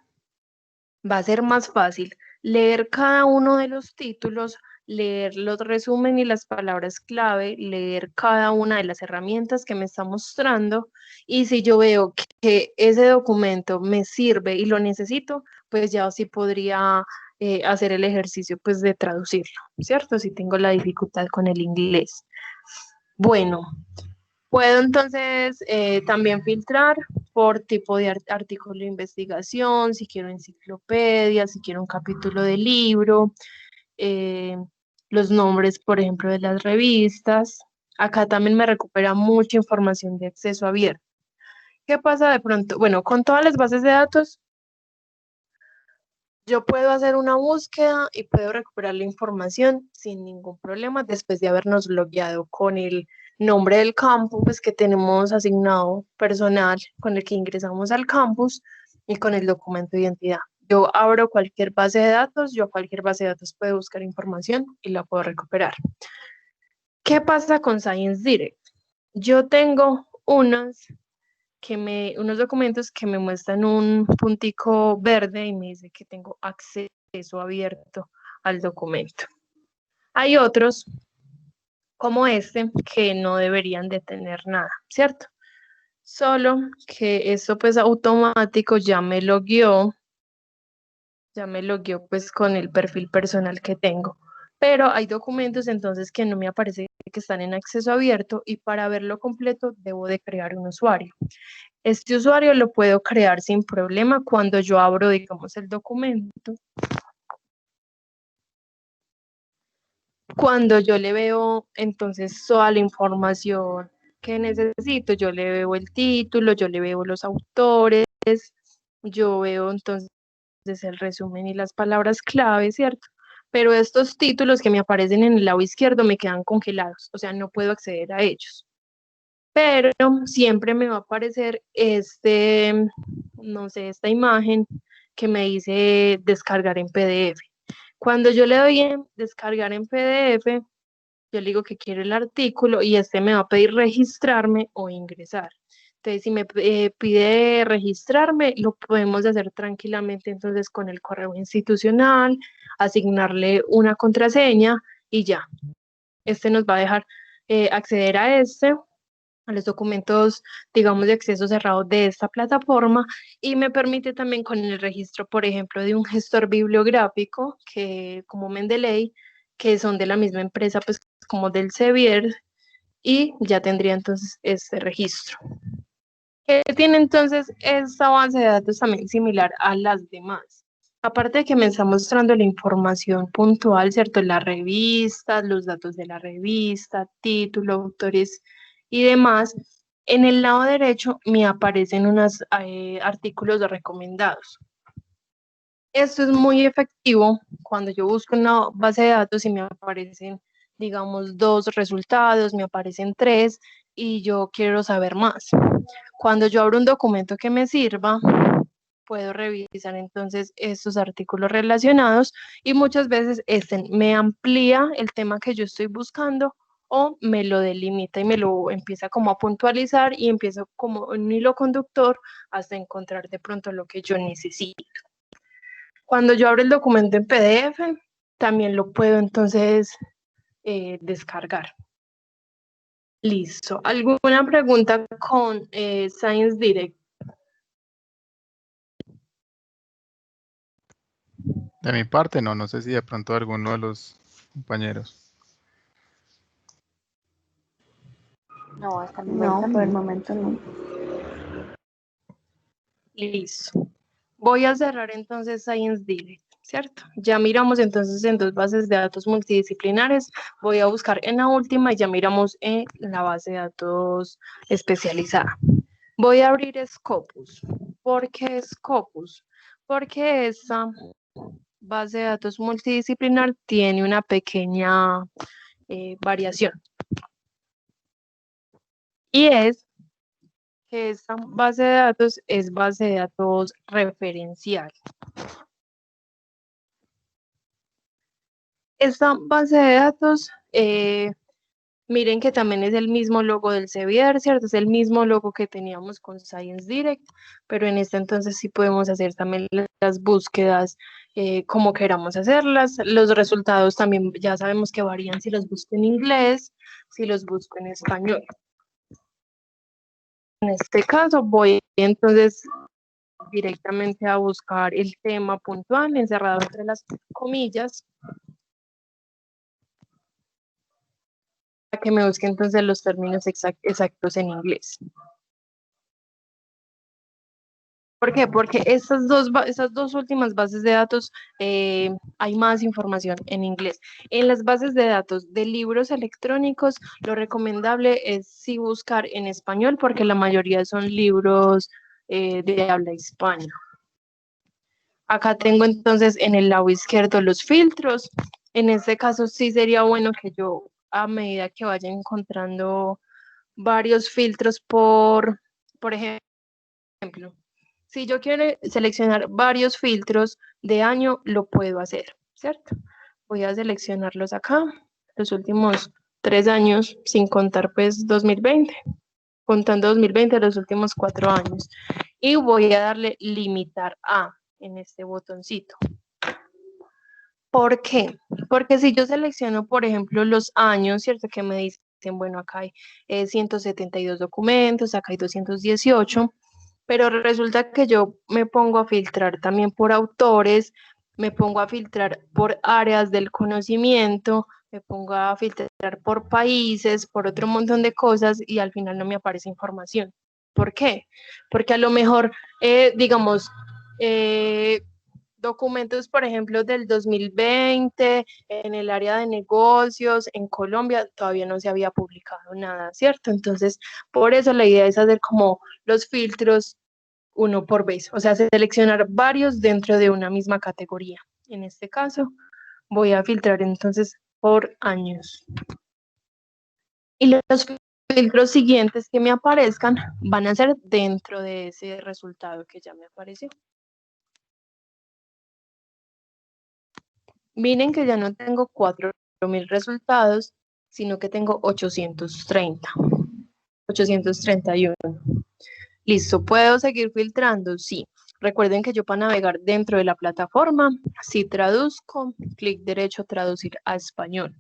va a ser más fácil leer cada uno de los títulos, leer los resúmenes y las palabras clave, leer cada una de las herramientas que me está mostrando, y si yo veo que ese documento me sirve y lo necesito, pues ya sí podría hacer el ejercicio pues de traducirlo, ¿cierto? Si tengo la dificultad con el inglés. Bueno, puedo entonces también filtrar por tipo de artículo de investigación, si quiero enciclopedia, si quiero un capítulo de libro, eh, los nombres, por ejemplo, de las revistas. Acá también me recupera mucha información de acceso abierto. ¿Qué pasa de pronto? Bueno, con todas las bases de datos, yo puedo hacer una búsqueda y puedo recuperar la información sin ningún problema después de habernos logueado con el nombre del campus pues, que tenemos asignado personal con el que ingresamos al campus y con el documento de identidad. Yo abro cualquier base de datos, yo a cualquier base de datos puedo buscar información y la puedo recuperar. ¿Qué pasa con Science Direct? Yo tengo unos documentos que me muestran un puntico verde y me dice que tengo acceso abierto al documento. Hay otros, como este, que no deberían de tener nada, ¿cierto? Solo que esto pues automático ya me logueó pues con el perfil personal que tengo. Pero hay documentos entonces que no me aparece que están en acceso abierto y para verlo completo debo de crear un usuario. Este usuario lo puedo crear sin problema cuando yo abro, digamos, el documento. Cuando yo le veo entonces toda la información que necesito, yo le veo el título, yo le veo los autores, yo veo entonces el resumen y las palabras clave, ¿cierto? Pero estos títulos que me aparecen en el lado izquierdo me quedan congelados, o sea, no puedo acceder a ellos. Pero siempre me va a aparecer no sé, esta imagen que me dice descargar en PDF. Cuando yo le doy en descargar en PDF, yo le digo que quiero el artículo y me va a pedir registrarme o ingresar. Entonces, si me pide registrarme, lo podemos hacer tranquilamente entonces con el correo institucional, asignarle una contraseña y ya. Nos va a dejar acceder a los documentos, digamos, de acceso cerrado de esta plataforma y me permite también con el registro, por ejemplo, de un gestor bibliográfico que como Mendeley, que son de la misma empresa, pues como del Sevier, y ya tendría entonces este registro. Que tiene entonces esta base de datos también similar a las demás. Aparte de que me está mostrando la información puntual, ¿cierto? Las revistas, los datos de la revista, título, autores y demás. En el lado derecho me aparecen unos artículos recomendados. Esto es muy efectivo cuando yo busco una base de datos y me aparecen, digamos, 2 resultados, me aparecen 3 y yo quiero saber más. Cuando yo abro un documento que me sirva, puedo revisar entonces estos artículos relacionados y muchas veces me amplía el tema que yo estoy buscando o me lo delimita y me lo empieza como a puntualizar y empiezo como un hilo conductor hasta encontrar de pronto lo que yo necesito. Cuando yo abro el documento en PDF, también lo puedo entonces descargar. Listo. ¿Alguna pregunta con Science Direct? De mi parte, no sé si de pronto alguno de los compañeros. No, hasta el No, momento por el no. momento no. Listo. Voy a cerrar entonces Science Direct, ¿cierto? Ya miramos entonces en 2 bases de datos multidisciplinares. Voy a buscar en la última y ya miramos en la base de datos especializada. Voy a abrir Scopus. ¿Por qué Scopus? Porque esta base de datos multidisciplinar tiene una pequeña variación. Y es que esta base de datos es base de datos referencial. Esta base de datos Miren que también es el mismo logo del Sevier, ¿cierto? Es el mismo logo que teníamos con Science Direct, pero en este entonces sí podemos hacer también las búsquedas como queramos hacerlas. Los resultados también ya sabemos que varían si los busco en inglés, si los busco en español. En este caso voy entonces directamente a buscar el tema puntual encerrado entre las comillas, para que me busque entonces los términos exactos en inglés. ¿Por qué? Porque estas dos últimas bases de datos hay más información en inglés. En las bases de datos de libros electrónicos, lo recomendable es sí buscar en español, porque la mayoría son libros de habla hispana. Acá tengo entonces en el lado izquierdo los filtros. En este caso sí sería bueno que yo, a medida que vaya encontrando varios filtros por ejemplo, si yo quiero seleccionar varios filtros de año, lo puedo hacer, ¿cierto? Voy a seleccionarlos acá, los últimos 3 años, sin contar pues 2020, contando 2020, los últimos 4 años. Y voy a darle limitar a en este botoncito. ¿Por qué? Porque si yo selecciono, por ejemplo, los años, ¿cierto? Que me dicen, bueno, acá hay 172 documentos, acá hay 218, pero resulta que yo me pongo a filtrar también por autores, me pongo a filtrar por áreas del conocimiento, me pongo a filtrar por países, por otro montón de cosas y al final no me aparece información. ¿Por qué? Porque a lo mejor, digamos, documentos, por ejemplo, del 2020, en el área de negocios, en Colombia, todavía no se había publicado nada, ¿cierto? Entonces, por eso la idea es hacer como los filtros uno por vez, o sea, seleccionar varios dentro de una misma categoría. En este caso, voy a filtrar entonces por años. Y los filtros siguientes que me aparezcan van a ser dentro de ese resultado que ya me apareció. Miren que ya no tengo 4.000 resultados, sino que tengo 831. Listo, ¿puedo seguir filtrando? Sí. Recuerden que yo para navegar dentro de la plataforma, si traduzco, clic derecho, traducir a español.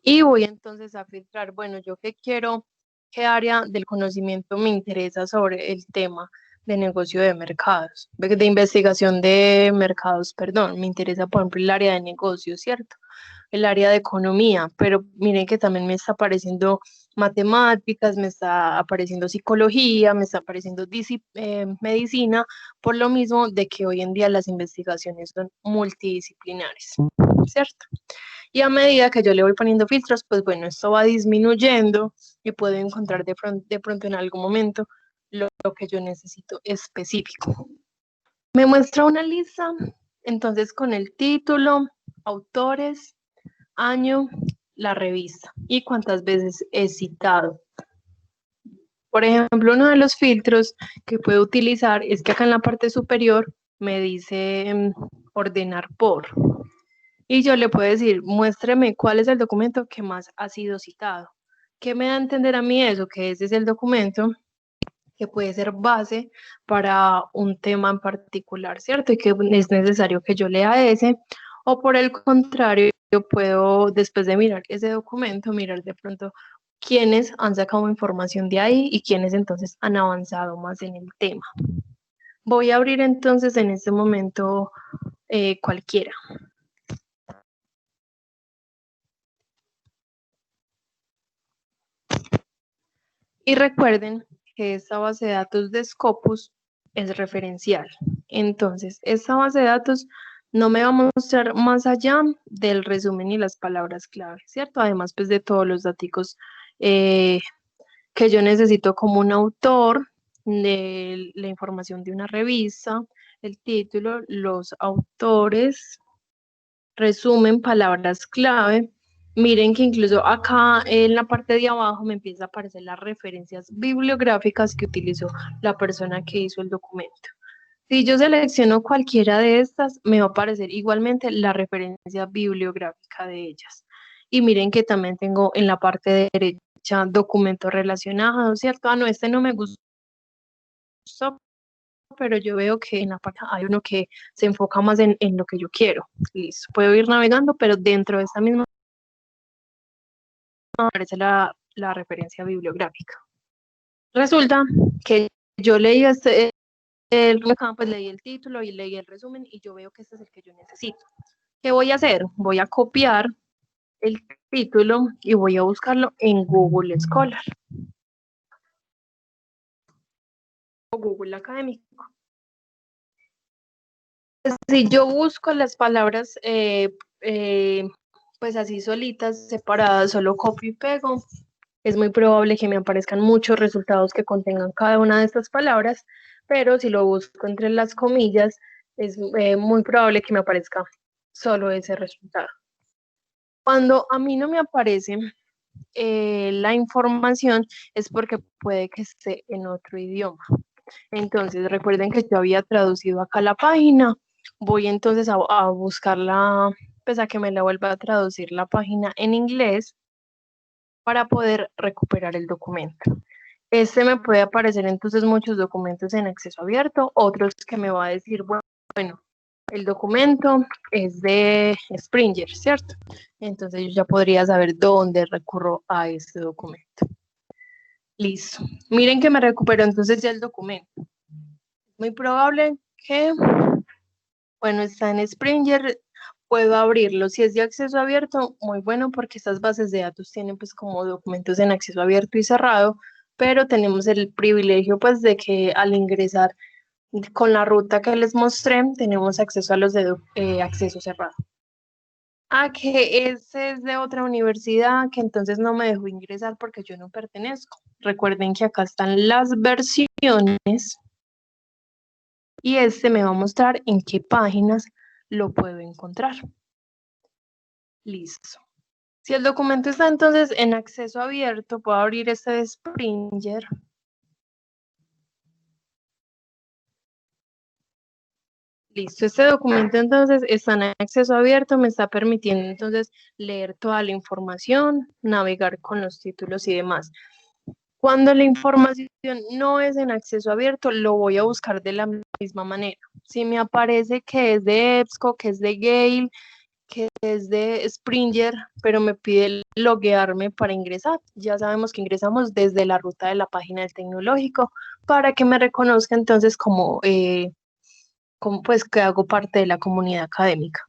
Y voy entonces a filtrar, bueno, yo qué quiero, qué área del conocimiento me interesa sobre el tema de negocio de mercados, de investigación de mercados, perdón, me interesa por ejemplo el área de negocios, ¿cierto? El área de economía, pero miren que también me está apareciendo matemáticas, me está apareciendo psicología, me está apareciendo medicina, por lo mismo de que hoy en día las investigaciones son multidisciplinares, ¿cierto? Y a medida que yo le voy poniendo filtros, pues bueno, esto va disminuyendo y puedo encontrar de pronto en algún momento lo que yo necesito específico. Me muestra una lista, entonces con el título, autores, año, la revista y cuántas veces he citado. Por ejemplo, uno de los filtros que puedo utilizar es que acá en la parte superior me dice ordenar por. Y yo le puedo decir, muéstreme cuál es el documento que más ha sido citado. ¿Qué me da a entender a mí eso? Que ese es el documento que puede ser base para un tema en particular, ¿cierto? Y que es necesario que yo lea ese. O por el contrario, yo puedo, después de mirar ese documento, mirar de pronto quiénes han sacado información de ahí y quiénes entonces han avanzado más en el tema. Voy a abrir entonces en este momento cualquiera. Y recuerden que esta base de datos de Scopus es referencial. Entonces, esta base de datos no me va a mostrar más allá del resumen y las palabras clave, ¿cierto? Además, pues de todos los datos que yo necesito como un autor, de la información de una revista, el título, los autores, resumen, palabras clave. Miren que incluso acá en la parte de abajo me empieza a aparecer las referencias bibliográficas que utilizó la persona que hizo el documento. Si yo selecciono cualquiera de estas, me va a aparecer igualmente la referencia bibliográfica de ellas. Y miren que también tengo en la parte derecha documentos relacionados, ¿cierto? Ah, no, este no me gustó, pero yo veo que en la parte hay uno que se enfoca más en lo que yo quiero. Listo, puedo ir navegando, pero dentro de esta misma aparece la referencia bibliográfica. Resulta que yo leí pues leí el título y leí el resumen y yo veo que este es el que yo necesito. ¿Qué voy a hacer? Voy a copiar el título y voy a buscarlo en Google Scholar o Google Académico. Si yo busco las palabras pues así solitas, separadas, solo copio y pego, es muy probable que me aparezcan muchos resultados que contengan cada una de estas palabras, pero si lo busco entre las comillas, es muy probable que me aparezca solo ese resultado. Cuando a mí no me aparece la información es porque puede que esté en otro idioma. Entonces recuerden que yo había traducido acá la página, voy entonces a buscarla, pues a que me la vuelva a traducir la página en inglés para poder recuperar el documento. Este me puede aparecer entonces muchos documentos en acceso abierto, otros que me va a decir, bueno, el documento es de Springer, ¿cierto? Entonces yo ya podría saber dónde recurro a este documento. Listo. Miren que me recuperó entonces ya el documento. Muy probable que, bueno, está en Springer, puedo abrirlo. Si es de acceso abierto, muy bueno porque estas bases de datos tienen pues como documentos en acceso abierto y cerrado, pero tenemos el privilegio pues de que al ingresar con la ruta que les mostré, tenemos acceso a los de acceso cerrado. Que ese es de otra universidad, que entonces no me dejó ingresar porque yo no pertenezco. Recuerden que acá están las versiones y este me va a mostrar en qué páginas lo puedo encontrar. Listo. Si el documento está entonces en acceso abierto, puedo abrir este de Springer. Listo, este documento entonces está en acceso abierto, me está permitiendo entonces leer toda la información, navegar con los títulos y demás. Cuando la información no es en acceso abierto, lo voy a buscar de la misma manera. Si me aparece que es de EBSCO, que es de Gale, que es de Springer, pero me pide loguearme para ingresar. Ya sabemos que ingresamos desde la ruta de la página del tecnológico para que me reconozca entonces como pues que hago parte de la comunidad académica.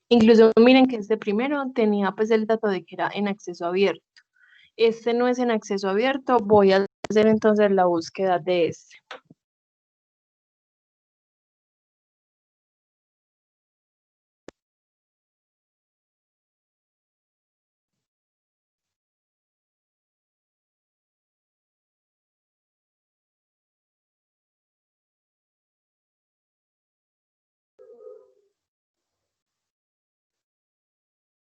Incluso miren que este primero tenía pues el dato de que era en acceso abierto. Este no es en acceso abierto, voy a hacer entonces la búsqueda de este.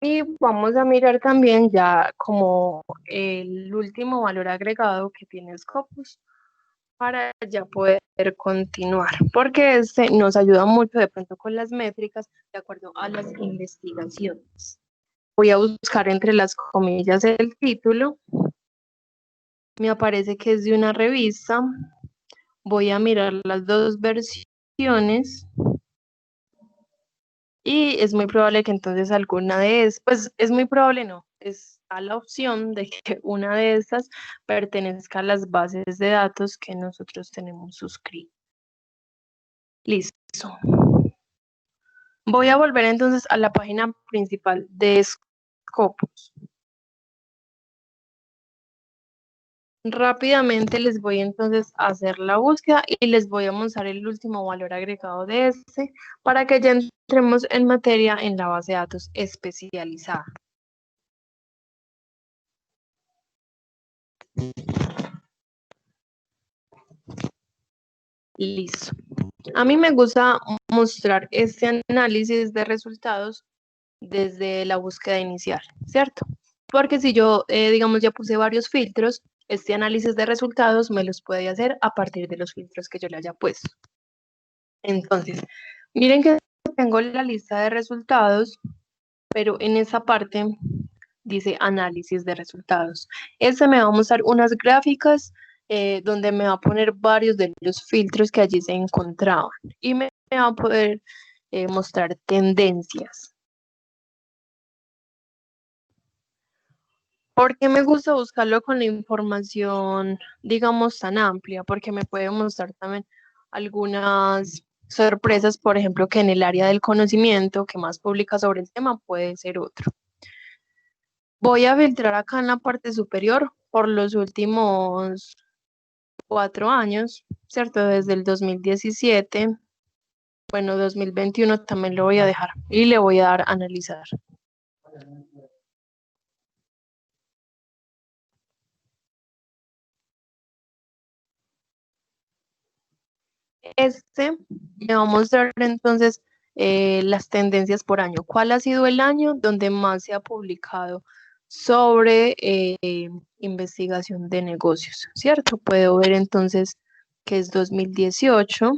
Y vamos a mirar también ya como el último valor agregado que tiene Scopus para ya poder continuar, porque este nos ayuda mucho de pronto con las métricas de acuerdo a las investigaciones. Voy a buscar entre las comillas el título, me aparece que es de una revista, voy a mirar las dos versiones y es muy probable que entonces alguna de esas, pues es muy probable no, está la opción de que una de estas pertenezca a las bases de datos que nosotros tenemos suscritas. Listo. Voy a volver entonces a la página principal de Scopus. Rápidamente les voy entonces a hacer la búsqueda y les voy a mostrar el último valor agregado de este para que ya entremos en materia en la base de datos especializada. Listo. A mí me gusta mostrar este análisis de resultados desde la búsqueda inicial, ¿cierto? Porque si yo, digamos, ya puse varios filtros, este análisis de resultados me los puede hacer a partir de los filtros que yo le haya puesto. Entonces, miren que tengo la lista de resultados, pero en esa parte dice análisis de resultados. Este me va a mostrar unas gráficas donde me va a poner varios de los filtros que allí se encontraban y me va a poder mostrar tendencias. ¿Por qué me gusta buscarlo con la información, digamos, tan amplia? Porque me puede mostrar también algunas sorpresas, por ejemplo, que en el área del conocimiento que más publica sobre el tema puede ser otro. Voy a filtrar acá en la parte superior por los últimos 4 años, ¿cierto? Desde el 2017, bueno, 2021 también lo voy a dejar y le voy a dar a analizar. Este me va a mostrar entonces las tendencias por año. ¿Cuál ha sido el año donde más se ha publicado sobre investigación de negocios? ¿Cierto? Puedo ver entonces que es 2018.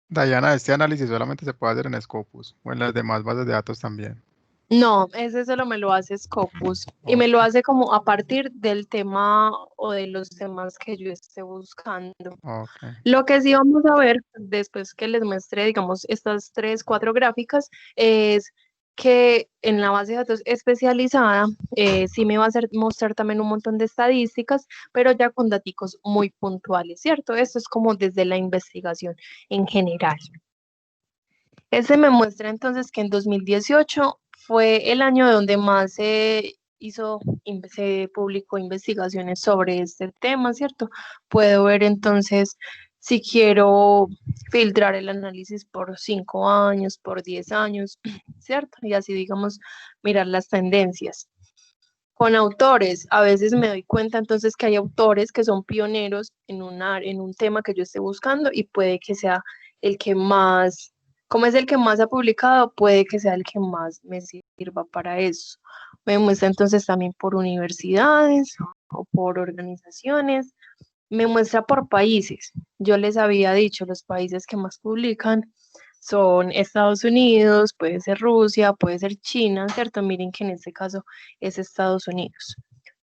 Dayana, este análisis solamente se puede hacer en Scopus o en las demás bases de datos también. No, ese solo me lo hace Scopus y me lo Ok, hace como a partir del tema o de los temas que yo esté buscando. ok. Lo que sí vamos a ver después que les muestre, digamos, estas 3, 4 gráficas, es que en la base de datos especializada sí me va a hacer mostrar también un montón de estadísticas, pero ya con datos muy puntuales, ¿cierto? Esto es como desde la investigación en general. Ese me muestra entonces que en 2018 fue el año donde más se publicó investigaciones sobre este tema, ¿cierto? Puedo ver entonces si quiero filtrar el análisis por 5 años, por 10 años, ¿cierto? Y así, digamos, mirar las tendencias. Con autores, a veces me doy cuenta entonces que hay autores que son pioneros en un tema que yo esté buscando y puede que sea el que más, como es el que más ha publicado, puede que sea el que más me sirva para eso. Me muestra entonces también por universidades o por organizaciones, me muestra por países. Yo les había dicho, los países que más publican son Estados Unidos, puede ser Rusia, puede ser China, ¿cierto? Miren que en este caso es Estados Unidos.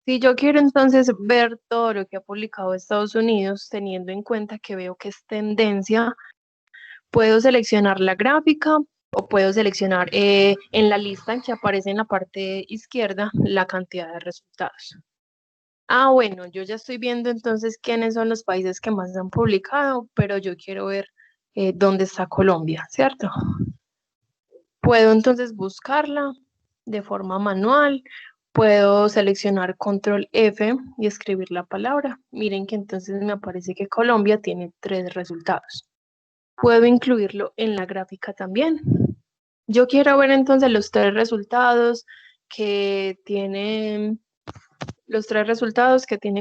Si yo quiero entonces ver todo lo que ha publicado Estados Unidos, teniendo en cuenta que veo que es tendencia, puedo seleccionar la gráfica o puedo seleccionar en la lista que aparece en la parte izquierda la cantidad de resultados. Ah, bueno, yo ya estoy viendo entonces quiénes son los países que más han publicado, pero yo quiero ver dónde está Colombia, ¿cierto? Puedo entonces buscarla de forma manual, puedo seleccionar control F y escribir la palabra. Miren que entonces me aparece que Colombia tiene 3 resultados. Puedo incluirlo en la gráfica también. Yo quiero ver entonces los 3 resultados que tienen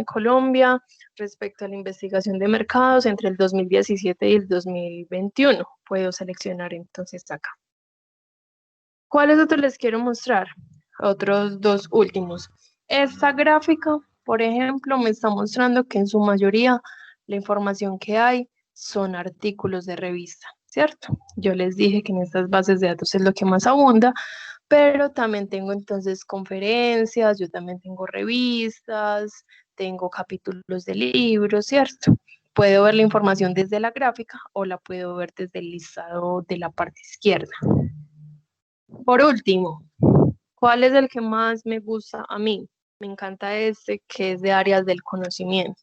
Colombia respecto a la investigación de mercados entre el 2017 y el 2021. Puedo seleccionar entonces acá. ¿Cuáles otros les quiero mostrar? Otros 2 últimos. Esta gráfica, por ejemplo, me está mostrando que en su mayoría la información que hay son artículos de revista, ¿cierto? Yo les dije que en estas bases de datos es lo que más abunda, pero también tengo entonces conferencias, yo también tengo revistas, tengo capítulos de libros, ¿cierto? Puedo ver la información desde la gráfica o la puedo ver desde el listado de la parte izquierda. Por último, ¿cuál es el que más me gusta a mí? Me encanta este que es de áreas del conocimiento.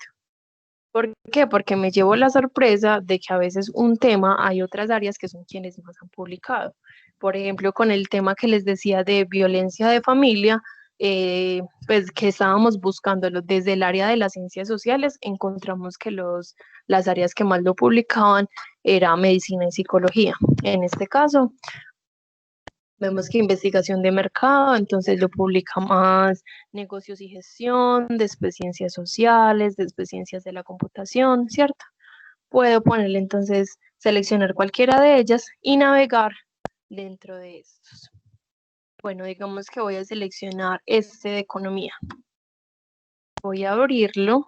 ¿Por qué? Porque me llevo la sorpresa de que a veces un tema hay otras áreas que son quienes más han publicado. Por ejemplo, con el tema que les decía de violencia de familia, pues que estábamos buscándolo desde el área de las ciencias sociales, encontramos que las áreas que más lo publicaban era medicina y psicología. En este caso, vemos que investigación de mercado, entonces lo publica más negocios y gestión, después ciencias sociales, después ciencias de la computación, ¿cierto? Puedo ponerle entonces, seleccionar cualquiera de ellas y navegar dentro de estos. Bueno, digamos que voy a seleccionar este de economía. Voy a abrirlo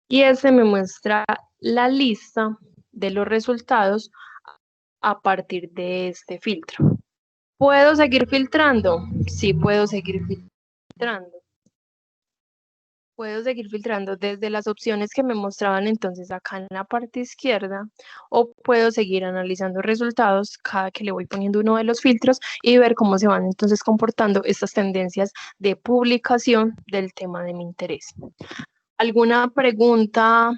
y ese me muestra la lista de los resultados a partir de este filtro. ¿Puedo seguir filtrando? Sí, puedo seguir filtrando. Puedo seguir filtrando desde las opciones que me mostraban entonces acá en la parte izquierda, o puedo seguir analizando resultados cada que le voy poniendo uno de los filtros y ver cómo se van entonces comportando estas tendencias de publicación del tema de mi interés. ¿Alguna pregunta?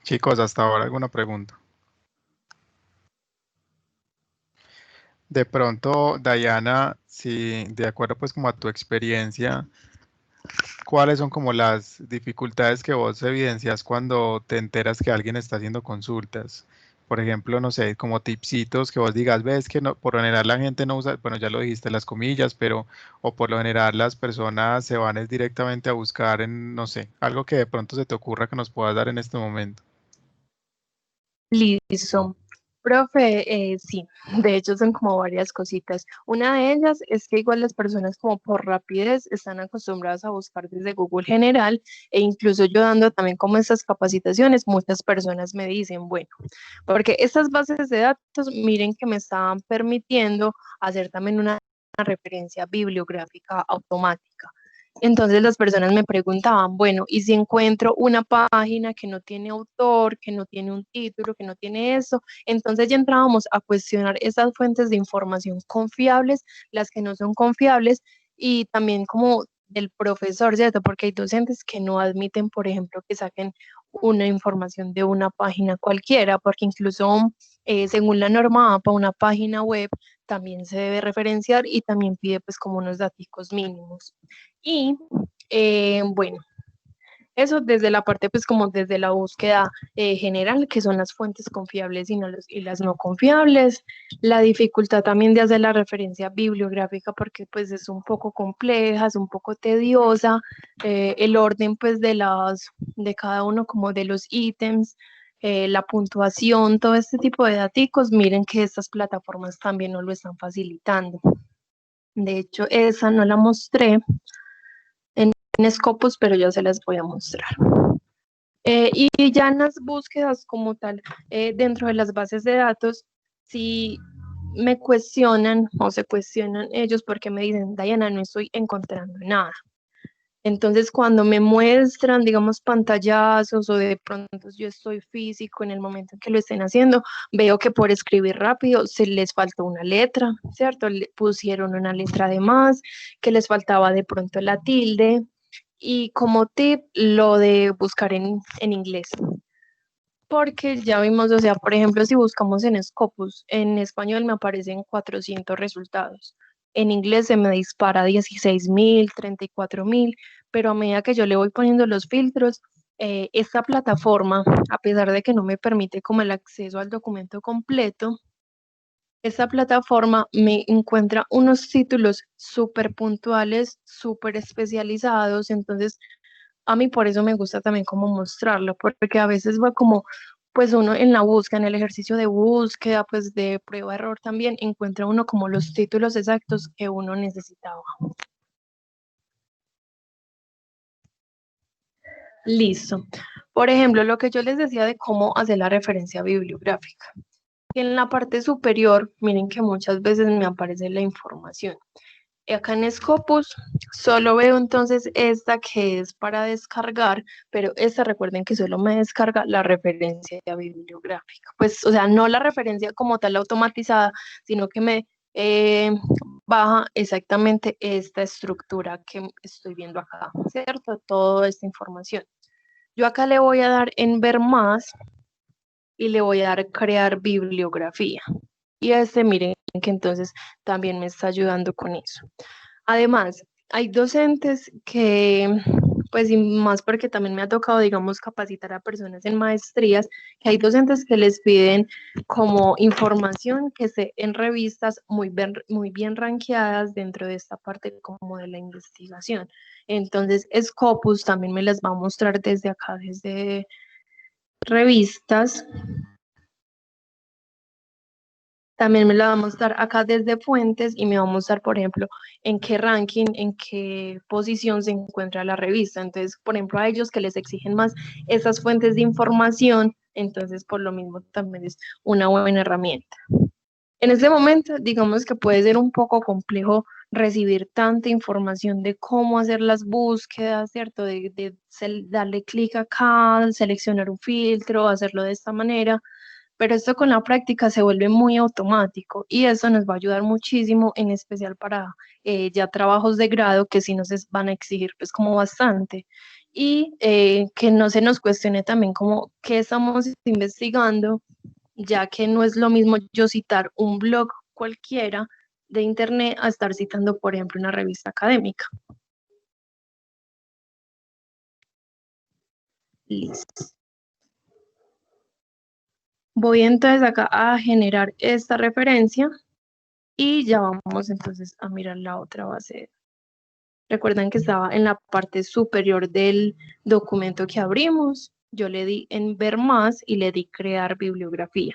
Chicos, hasta ahora alguna pregunta. De pronto, Diana, si de acuerdo pues como a tu experiencia, ¿cuáles son como las dificultades que vos evidencias cuando te enteras que alguien está haciendo consultas? Por ejemplo, no sé, como tipsitos que vos digas, ves que no, por lo general la gente no usa, bueno, ya lo dijiste, las comillas, pero, o por lo general las personas se van es directamente a buscar en, no sé, algo que de pronto se te ocurra que nos puedas dar en este momento. Listo. Profe, sí, de hecho son como varias cositas. Una de ellas es que igual las personas como por rapidez están acostumbradas a buscar desde Google General e incluso yo dando también como estas capacitaciones, muchas personas me dicen, bueno, porque estas bases de datos, miren que me estaban permitiendo hacer también una referencia bibliográfica automática. Entonces las personas me preguntaban, bueno, ¿y si encuentro una página que no tiene autor, que no tiene un título, que no tiene eso? Entonces ya entrábamos a cuestionar esas fuentes de información confiables, las que no son confiables, y también como del profesor, ¿cierto? Porque hay docentes que no admiten, por ejemplo, que saquen una información de una página cualquiera, porque incluso según la norma APA, una página web también se debe referenciar y también pide pues como unos datos mínimos. Y bueno, eso desde la parte, pues como desde la búsqueda general, que son las fuentes confiables y las no confiables. La dificultad también de hacer la referencia bibliográfica, porque pues es un poco compleja, es un poco tediosa. El orden pues de cada uno como de los ítems, la puntuación, todo este tipo de datos, miren que estas plataformas también no lo están facilitando. De hecho, esa no la mostré en Scopus, pero ya se las voy a mostrar. Y ya en las búsquedas como tal, dentro de las bases de datos, si me cuestionan o se cuestionan ellos porque me dicen, Diana, no estoy encontrando nada. Entonces, cuando me muestran, digamos, pantallazos o de pronto yo estoy físico en el momento en que lo estén haciendo, veo que por escribir rápido se les faltó una letra, ¿cierto? Le pusieron una letra de más, que les faltaba de pronto la tilde. Y como tip, lo de buscar en inglés. Porque ya vimos, o sea, por ejemplo, si buscamos en Scopus, en español me aparecen 400 resultados. En inglés se me dispara 16.000, 34.000, pero a medida que yo le voy poniendo los filtros, esta plataforma, a pesar de que no me permite como el acceso al documento completo, esta plataforma me encuentra unos títulos súper puntuales, súper especializados, entonces a mí por eso me gusta también como mostrarlo, porque a veces va como, pues uno en la búsqueda, en el ejercicio de búsqueda, pues de prueba-error también, encuentra uno como los títulos exactos que uno necesitaba. Listo. Por ejemplo, lo que yo les decía de cómo hacer la referencia bibliográfica. En la parte superior, miren que muchas veces me aparece la información. Acá en Scopus solo veo entonces esta que es para descargar, pero esta recuerden que solo me descarga la referencia bibliográfica. Pues, o sea, no la referencia como tal automatizada, sino que me baja exactamente esta estructura que estoy viendo acá, ¿cierto? Toda esta información. Yo acá le voy a dar en ver más y le voy a dar crear bibliografía. Y miren que entonces también me está ayudando con eso. Además, hay docentes que, pues y más porque también me ha tocado, digamos, capacitar a personas en maestrías, que hay docentes que les piden como información que esté en revistas muy bien rankeadas dentro de esta parte como de la investigación. Entonces, Scopus también me las va a mostrar desde acá, desde revistas. También me la va a mostrar acá desde fuentes y me va a mostrar, por ejemplo, en qué ranking, en qué posición se encuentra la revista. Entonces, por ejemplo, a ellos que les exigen más esas fuentes de información, entonces por lo mismo también es una buena herramienta. En este momento, digamos que puede ser un poco complejo recibir tanta información de cómo hacer las búsquedas, ¿cierto? Darle clic acá, seleccionar un filtro, hacerlo de esta manera, pero esto con la práctica se vuelve muy automático y eso nos va a ayudar muchísimo, en especial para ya trabajos de grado que sí nos van a exigir pues como bastante. Y que no se nos cuestione también como qué estamos investigando, ya que no es lo mismo yo citar un blog cualquiera de internet a estar citando, por ejemplo, una revista académica. Listo. Voy entonces acá a generar esta referencia y ya vamos entonces a mirar la otra base. Recuerdan que estaba en la parte superior del documento que abrimos. Yo le di en ver más y le di crear bibliografía.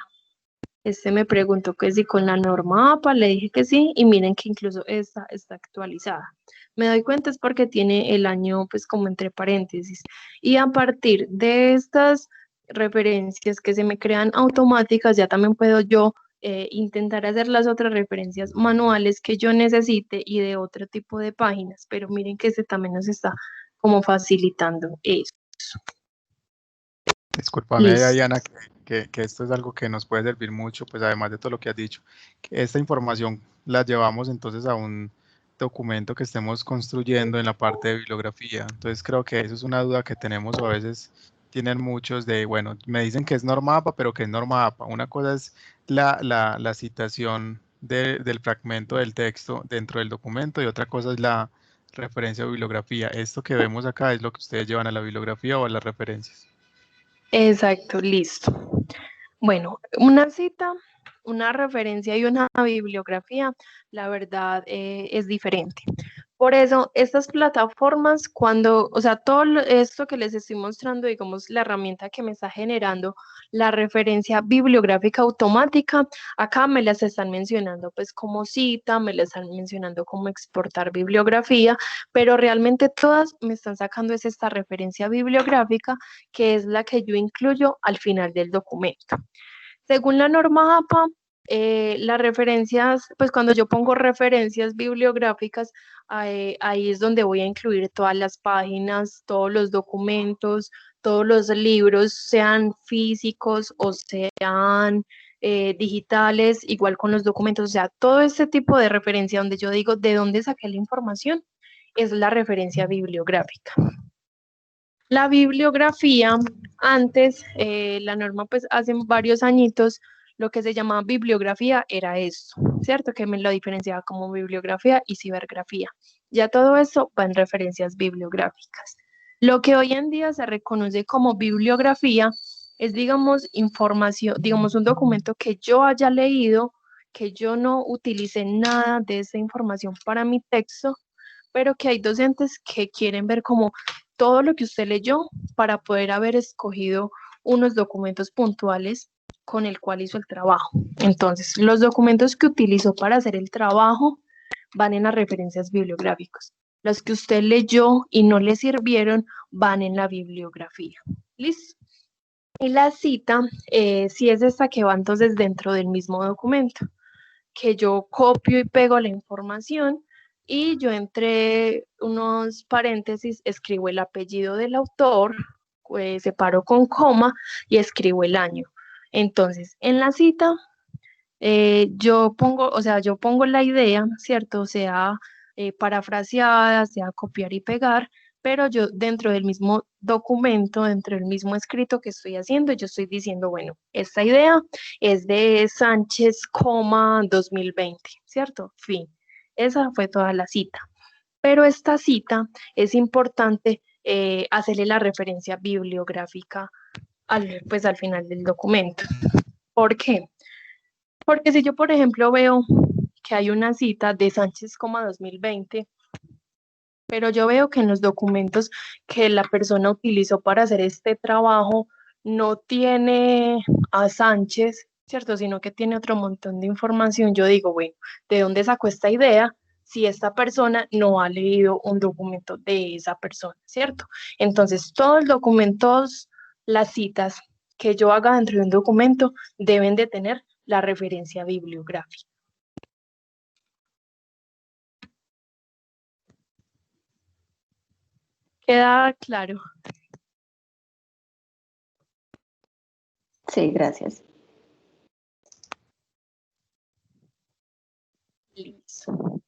Este me preguntó que si con la norma APA, le dije que sí, y miren que incluso esta está actualizada. Me doy cuenta es porque tiene el año pues como entre paréntesis. Y a partir de estas referencias que se me crean automáticas, ya también puedo yo intentar hacer las otras referencias manuales que yo necesite y de otro tipo de páginas. Pero miren que este también nos está como facilitando eso. Discúlpame, Listo. Diana, que esto es algo que nos puede servir mucho, pues además de todo lo que has dicho. Que esta información la llevamos entonces a un documento que estemos construyendo en la parte de bibliografía. Entonces creo que eso es una duda que tenemos o a veces tienen muchos de, bueno, me dicen que es norma APA, pero ¿qué es norma APA? Una cosa es la citación del fragmento del texto dentro del documento y otra cosa es la referencia o bibliografía. Esto que vemos acá es lo que ustedes llevan a la bibliografía o a las referencias. Exacto, listo. Bueno, una cita, una referencia y una bibliografía, la verdad es diferente. Por eso, estas plataformas, cuando, o sea, esto que les estoy mostrando, digamos, la herramienta que me está generando la referencia bibliográfica automática, acá me las están mencionando pues como cita, me las están mencionando como exportar bibliografía, pero realmente todas me están sacando es esta referencia bibliográfica, que es la que yo incluyo al final del documento. Según la norma APA, las referencias, pues cuando yo pongo referencias bibliográficas, ahí es donde voy a incluir todas las páginas, todos los documentos, todos los libros, sean físicos o sean digitales, igual con los documentos, o sea, todo este tipo de referencia donde yo digo de dónde saqué la información, es la referencia bibliográfica. La bibliografía, antes, la norma pues hace varios añitos, lo que se llamaba bibliografía era esto, ¿cierto? Que me lo diferenciaba como bibliografía y cibergrafía. Ya todo eso va en referencias bibliográficas. Lo que hoy en día se reconoce como bibliografía es, digamos, información, digamos, un documento que yo haya leído, que yo no utilicé nada de esa información para mi texto, pero que hay docentes que quieren ver como todo lo que usted leyó para poder haber escogido unos documentos puntuales con el cual hizo el trabajo. Entonces, los documentos que utilizó para hacer el trabajo van en las referencias bibliográficas. Los que usted leyó y no le sirvieron van en la bibliografía. ¿Listo? Y la cita, sí es esta que va entonces dentro del mismo documento, que yo copio y pego la información y yo entre unos paréntesis escribo el apellido del autor, separo con coma y escribo el año. Entonces, en la cita, yo pongo la idea, ¿cierto? Sea parafraseada, sea copiar y pegar, pero yo dentro del mismo documento, dentro del mismo escrito que estoy haciendo, yo estoy diciendo, bueno, esta idea es de Sánchez, 2020, ¿cierto? Fin. Esa fue toda la cita. Pero esta cita es importante hacerle la referencia bibliográfica pues, al final del documento. ¿Por qué? Porque si yo, por ejemplo, veo que hay una cita de Sánchez, 2020, pero yo veo que en los documentos que la persona utilizó para hacer este trabajo no tiene a Sánchez, ¿cierto? Sino que tiene otro montón de información. Yo digo, bueno, ¿de dónde sacó esta idea? Si esta persona no ha leído un documento de esa persona, ¿cierto? Entonces, todos los documentos, las citas que yo haga dentro de un documento deben de tener la referencia bibliográfica. ¿Queda claro? Sí, gracias. Listo.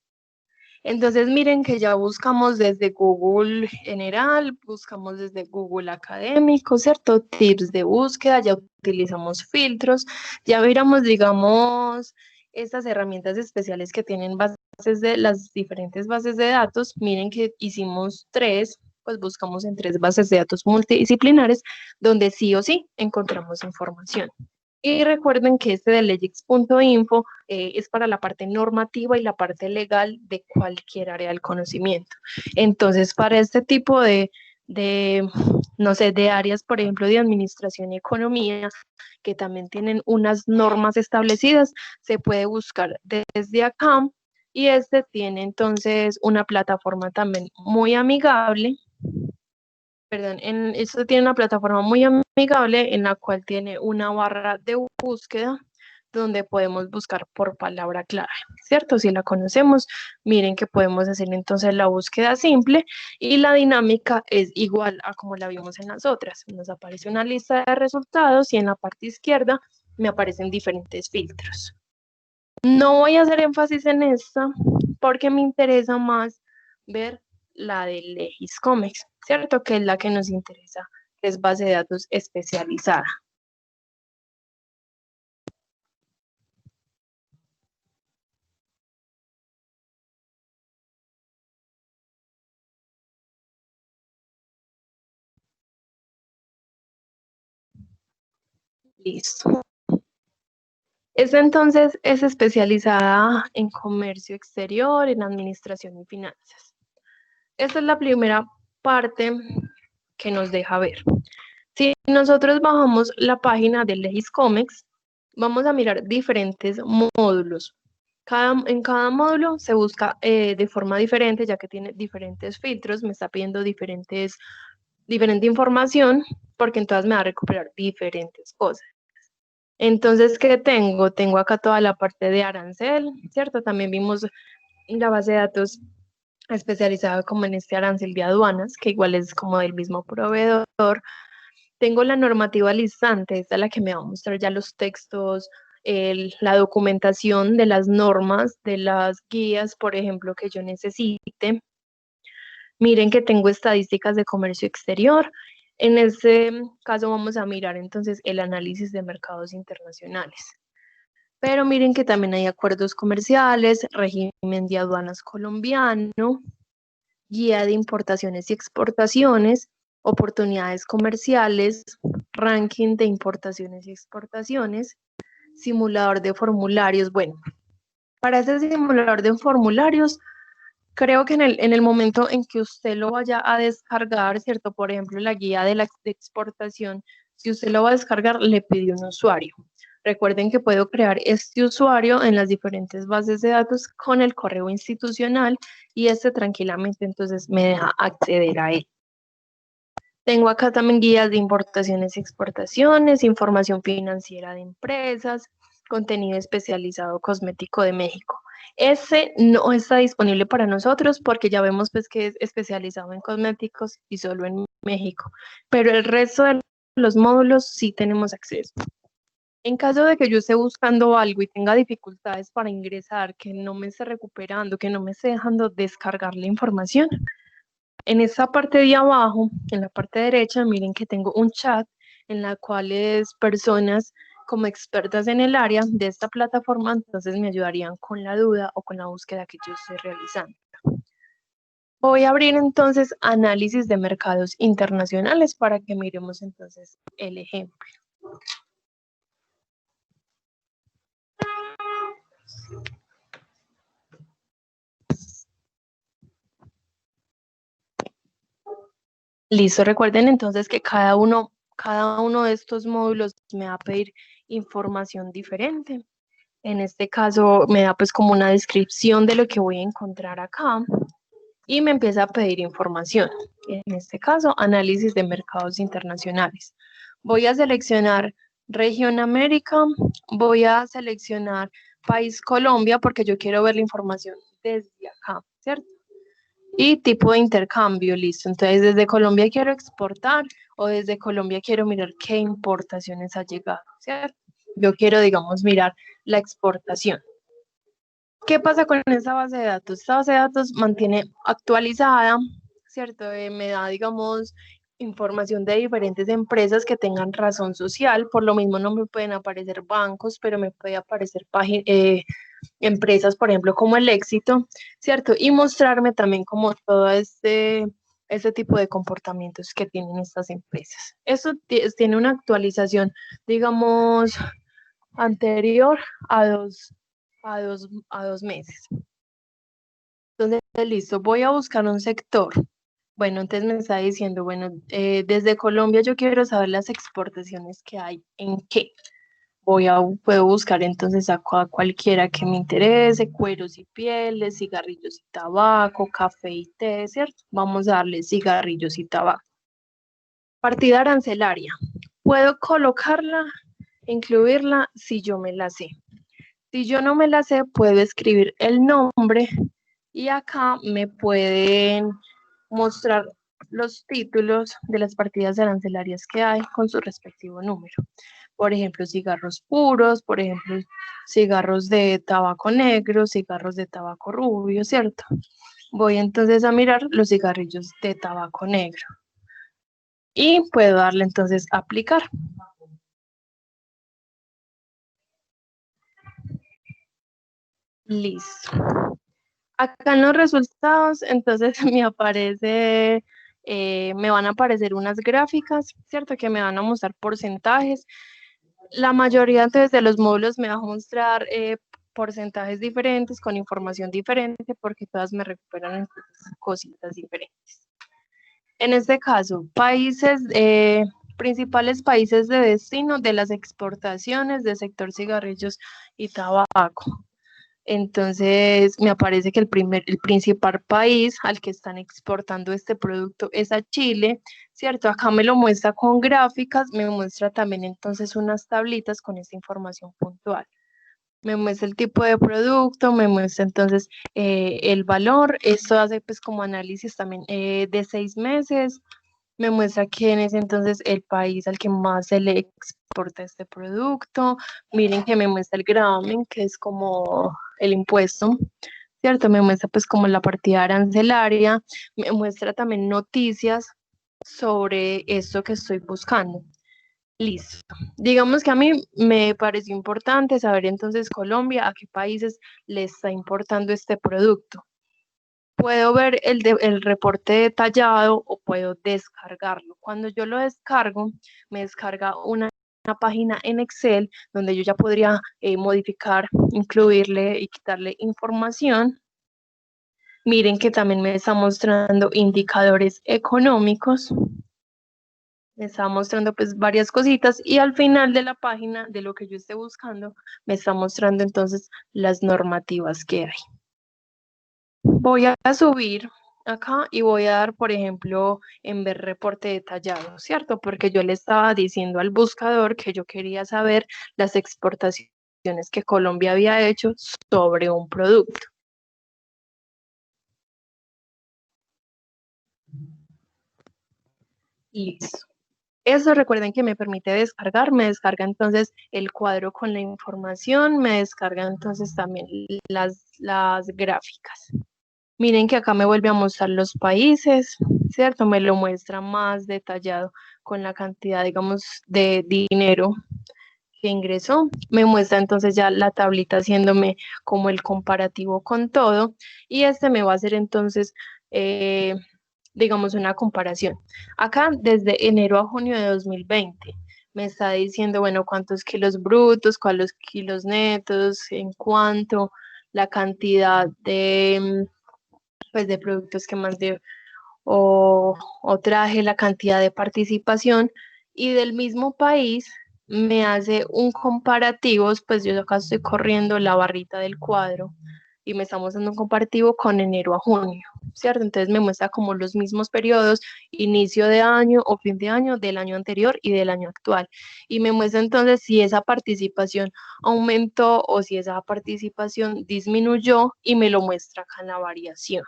Entonces miren que ya buscamos desde Google general, buscamos desde Google académico, ¿cierto? Tips de búsqueda, ya utilizamos filtros, ya miramos, digamos, estas herramientas especiales que tienen bases de las diferentes bases de datos. Miren que hicimos 3, pues buscamos en 3 bases de datos multidisciplinares donde sí o sí encontramos información. Y recuerden que este de legix.info es para la parte normativa y la parte legal de cualquier área del conocimiento. Entonces, para este tipo no sé, de áreas, por ejemplo, de administración y economía, que también tienen unas normas establecidas, se puede buscar desde acá. Y este tiene entonces una plataforma también muy amigable. Perdón, esto tiene una plataforma muy amigable en la cual tiene una barra de búsqueda donde podemos buscar por palabra clave, ¿cierto? Si la conocemos, miren que podemos hacer entonces la búsqueda simple y la dinámica es igual a como la vimos en las otras. Nos aparece una lista de resultados y en la parte izquierda me aparecen diferentes filtros. No voy a hacer énfasis en esta porque me interesa más ver la de LegisComex, ¿cierto? Que es la que nos interesa, que es base de datos especializada. Listo. Esta entonces es especializada en comercio exterior, en administración y finanzas. Esta es la primera parte que nos deja ver. Si nosotros bajamos la página de LegisComex, vamos a mirar diferentes módulos. En cada módulo se busca de forma diferente, ya que tiene diferentes filtros, me está pidiendo diferente información, porque en todas me va a recuperar diferentes cosas. Entonces, ¿qué tengo? Tengo acá toda la parte de arancel, ¿cierto? También vimos la base de datos especializada como en este arancel de aduanas, que igual es como del mismo proveedor. Tengo la normativa listante, esta es la que me va a mostrar ya los textos, la documentación de las normas, de las guías, por ejemplo, que yo necesite. Miren que tengo estadísticas de comercio exterior. En este caso vamos a mirar entonces el análisis de mercados internacionales. Pero miren que también hay acuerdos comerciales, régimen de aduanas colombiano, guía de importaciones y exportaciones, oportunidades comerciales, ranking de importaciones y exportaciones, simulador de formularios. Bueno, para ese simulador de formularios, creo que en el momento en que usted lo vaya a descargar, ¿cierto? Por ejemplo, la guía de la exportación, si usted lo va a descargar, le pide un usuario. Recuerden que puedo crear este usuario en las diferentes bases de datos con el correo institucional y este tranquilamente entonces me deja acceder a él. Tengo acá también guías de importaciones y exportaciones, información financiera de empresas, contenido especializado cosmético de México. Ese no está disponible para nosotros porque ya vemos pues que es especializado en cosméticos y solo en México, pero el resto de los módulos sí tenemos acceso. En caso de que yo esté buscando algo y tenga dificultades para ingresar, que no me esté recuperando, que no me esté dejando descargar la información, en esa parte de abajo, en la parte derecha, miren que tengo un chat en la cual personas como expertas en el área de esta plataforma, entonces me ayudarían con la duda o con la búsqueda que yo estoy realizando. Voy a abrir entonces análisis de mercados internacionales para que miremos entonces el ejemplo. Listo, recuerden entonces que cada uno cada uno de estos módulos me va a pedir información diferente. En este caso me da pues como una descripción de lo que voy a encontrar acá y me empieza a pedir información. En este caso, análisis de mercados internacionales. Voy a seleccionar región América, voy a seleccionar país Colombia porque yo quiero ver la información desde acá, ¿cierto? Y tipo de intercambio, listo. Entonces, desde Colombia quiero exportar o desde Colombia quiero mirar qué importaciones ha llegado, ¿cierto? Yo quiero, digamos, mirar la exportación. ¿Qué pasa con esa base de datos? Esta base de datos mantiene actualizada, ¿cierto? Me da, digamos, información de diferentes empresas que tengan razón social. Por lo mismo no me pueden aparecer bancos, pero me puede aparecer empresas, por ejemplo, como El Éxito, ¿cierto? Y mostrarme también como todo este tipo de comportamientos que tienen estas empresas. Eso tiene una actualización, digamos, anterior a dos meses. Entonces, listo, voy a buscar un sector. Bueno, entonces me está diciendo, bueno, desde Colombia yo quiero saber las exportaciones que hay, ¿en qué? Puedo buscar entonces a cualquiera que me interese, cueros y pieles, cigarrillos y tabaco, café y té, ¿cierto? Vamos a darle cigarrillos y tabaco. Partida arancelaria. Puedo colocarla, incluirla si yo me la sé. Si yo no me la sé, puedo escribir el nombre y acá me pueden mostrar los títulos de las partidas arancelarias que hay con su respectivo número. Por ejemplo, cigarros puros, por ejemplo, cigarros de tabaco negro, cigarros de tabaco rubio, ¿cierto? Voy entonces a mirar los cigarrillos de tabaco negro. Y puedo darle entonces a aplicar. Listo. Acá en los resultados, entonces me van a aparecer unas gráficas, ¿cierto? Que me van a mostrar porcentajes. La mayoría entonces de los módulos me va a mostrar porcentajes diferentes con información diferente porque todas me recuperan cositas diferentes. En este caso, principales países de destino de las exportaciones del sector cigarrillos y tabaco. Entonces, me aparece que el principal país al que están exportando este producto es a Chile, ¿cierto? Acá me lo muestra con gráficas, me muestra también entonces unas tablitas con esta información puntual. Me muestra el tipo de producto, me muestra entonces el valor. Esto hace pues como análisis también de 6 meses. Me muestra quién es entonces el país al que más se le exporta este producto. Miren que me muestra el gravamen, que es como el impuesto, ¿cierto? Me muestra pues como la partida arancelaria. Me muestra también noticias sobre esto que estoy buscando. Listo. Digamos que a mí me pareció importante saber entonces Colombia a qué países le está importando este producto. Puedo ver el reporte detallado o puedo descargarlo. Cuando yo lo descargo, me descarga una página en Excel donde yo ya podría modificar, incluirle y quitarle información. Miren que también me está mostrando indicadores económicos. Me está mostrando pues varias cositas y al final de la página de lo que yo esté buscando me está mostrando entonces las normativas que hay. Voy a subir acá y voy a dar, por ejemplo, en ver reporte detallado, ¿cierto? Porque yo le estaba diciendo al buscador que yo quería saber las exportaciones que Colombia había hecho sobre un producto. Listo. Eso recuerden que me permite descargar, me descarga entonces el cuadro con la información, me descarga entonces también las gráficas. Miren que acá me vuelve a mostrar los países, ¿cierto? Me lo muestra más detallado con la cantidad, digamos, de dinero que ingresó. Me muestra entonces ya la tablita haciéndome como el comparativo con todo y este me va a hacer entonces digamos, una comparación. Acá, desde enero a junio de 2020, me está diciendo, bueno, cuántos kilos brutos, cuántos kilos netos, en cuánto, la cantidad de, pues, de productos que mandé o traje, la cantidad de participación y del mismo país me hace un comparativo, pues yo acá estoy corriendo la barrita del cuadro y me está mostrando un comparativo con enero a junio, ¿cierto? Entonces me muestra como los mismos periodos, inicio de año o fin de año del año anterior y del año actual. Y me muestra entonces si esa participación aumentó o si esa participación disminuyó y me lo muestra acá en la variación,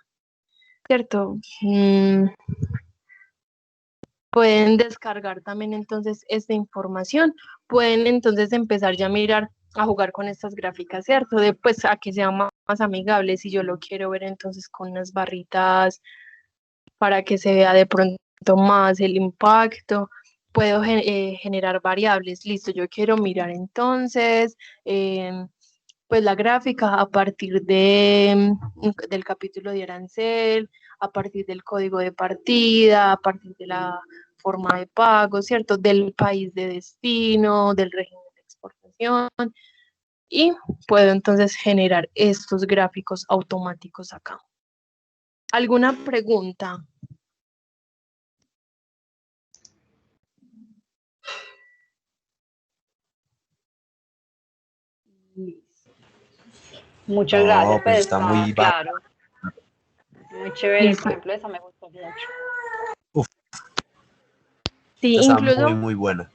¿cierto? Pueden descargar también entonces esta información, pueden entonces empezar ya a mirar, a jugar con estas gráficas, ¿cierto? De pues a que sea más amigable, si yo lo quiero ver entonces con unas barritas para que se vea de pronto más el impacto, puedo generar variables, listo, yo quiero mirar entonces pues la gráfica a partir del capítulo de arancel, a partir del código de partida, a partir de la forma de pago, ¿cierto? Del país de destino, del régimen de exportación, y puedo entonces generar estos gráficos automáticos acá. ¿Alguna pregunta? Muchas No, gracias, pues pues está está muy claro. Muy chévere, por Listo. ejemplo, esa me gustó mucho. Sí, está muy, incluso muy buena.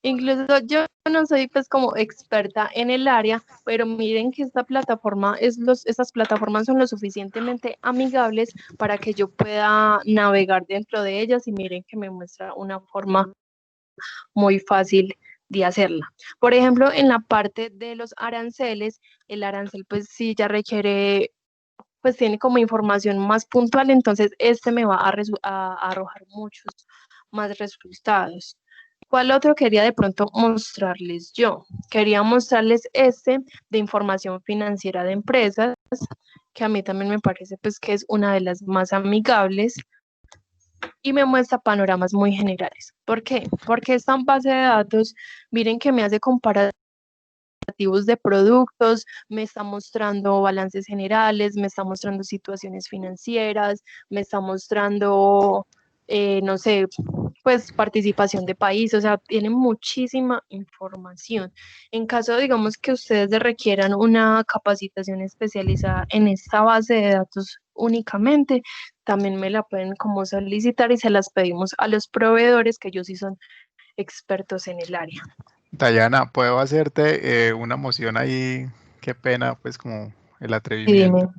Incluso yo no soy pues como experta en el área, pero miren que esta plataforma estas plataformas son lo suficientemente amigables para que yo pueda navegar dentro de ellas y miren que me muestra una forma muy fácil de hacerla. Por ejemplo, en la parte de los aranceles, el arancel pues sí ya requiere, pues tiene como información más puntual, entonces este me va a arrojar muchos más resultados. ¿Cuál otro quería de pronto mostrarles yo? Quería mostrarles este de información financiera de empresas, que a mí también me parece pues que es una de las más amigables y me muestra panoramas muy generales. ¿Por qué? Porque esta base de datos, miren que me hace comparativos de productos, me está mostrando balances generales, me está mostrando situaciones financieras, me está mostrando, no sé, pues participación de país, o sea, tiene muchísima información. En caso, digamos, que ustedes requieran una capacitación especializada en esta base de datos únicamente, también me la pueden como solicitar y se las pedimos a los proveedores que ellos sí son expertos en el área. Dayana, ¿puedo hacerte una moción ahí? Qué pena, pues como el Y dime. atrevimiento.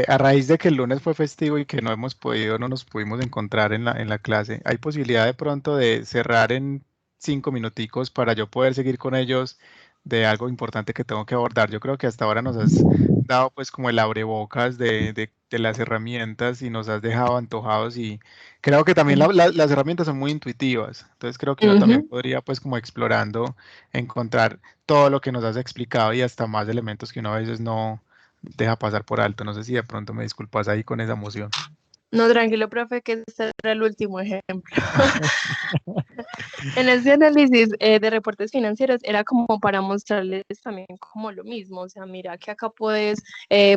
A raíz de que el lunes fue festivo y que no nos pudimos encontrar en la clase, ¿hay posibilidad de pronto de cerrar en 5 minuticos para yo poder seguir con ellos de algo importante que tengo que abordar? Yo creo que hasta ahora nos has dado pues como el abrebocas de las herramientas y nos has dejado antojados y creo que también las herramientas son muy intuitivas, entonces creo que uno también Ujú. podría pues como explorando encontrar todo lo que nos has explicado y hasta más elementos que uno a veces no deja pasar por alto. No sé si de pronto me disculpas ahí con esa emoción. No, tranquilo, profe, que este era el último ejemplo. En ese análisis de reportes financieros era como para mostrarles también como lo mismo, o sea, mira que acá puedes,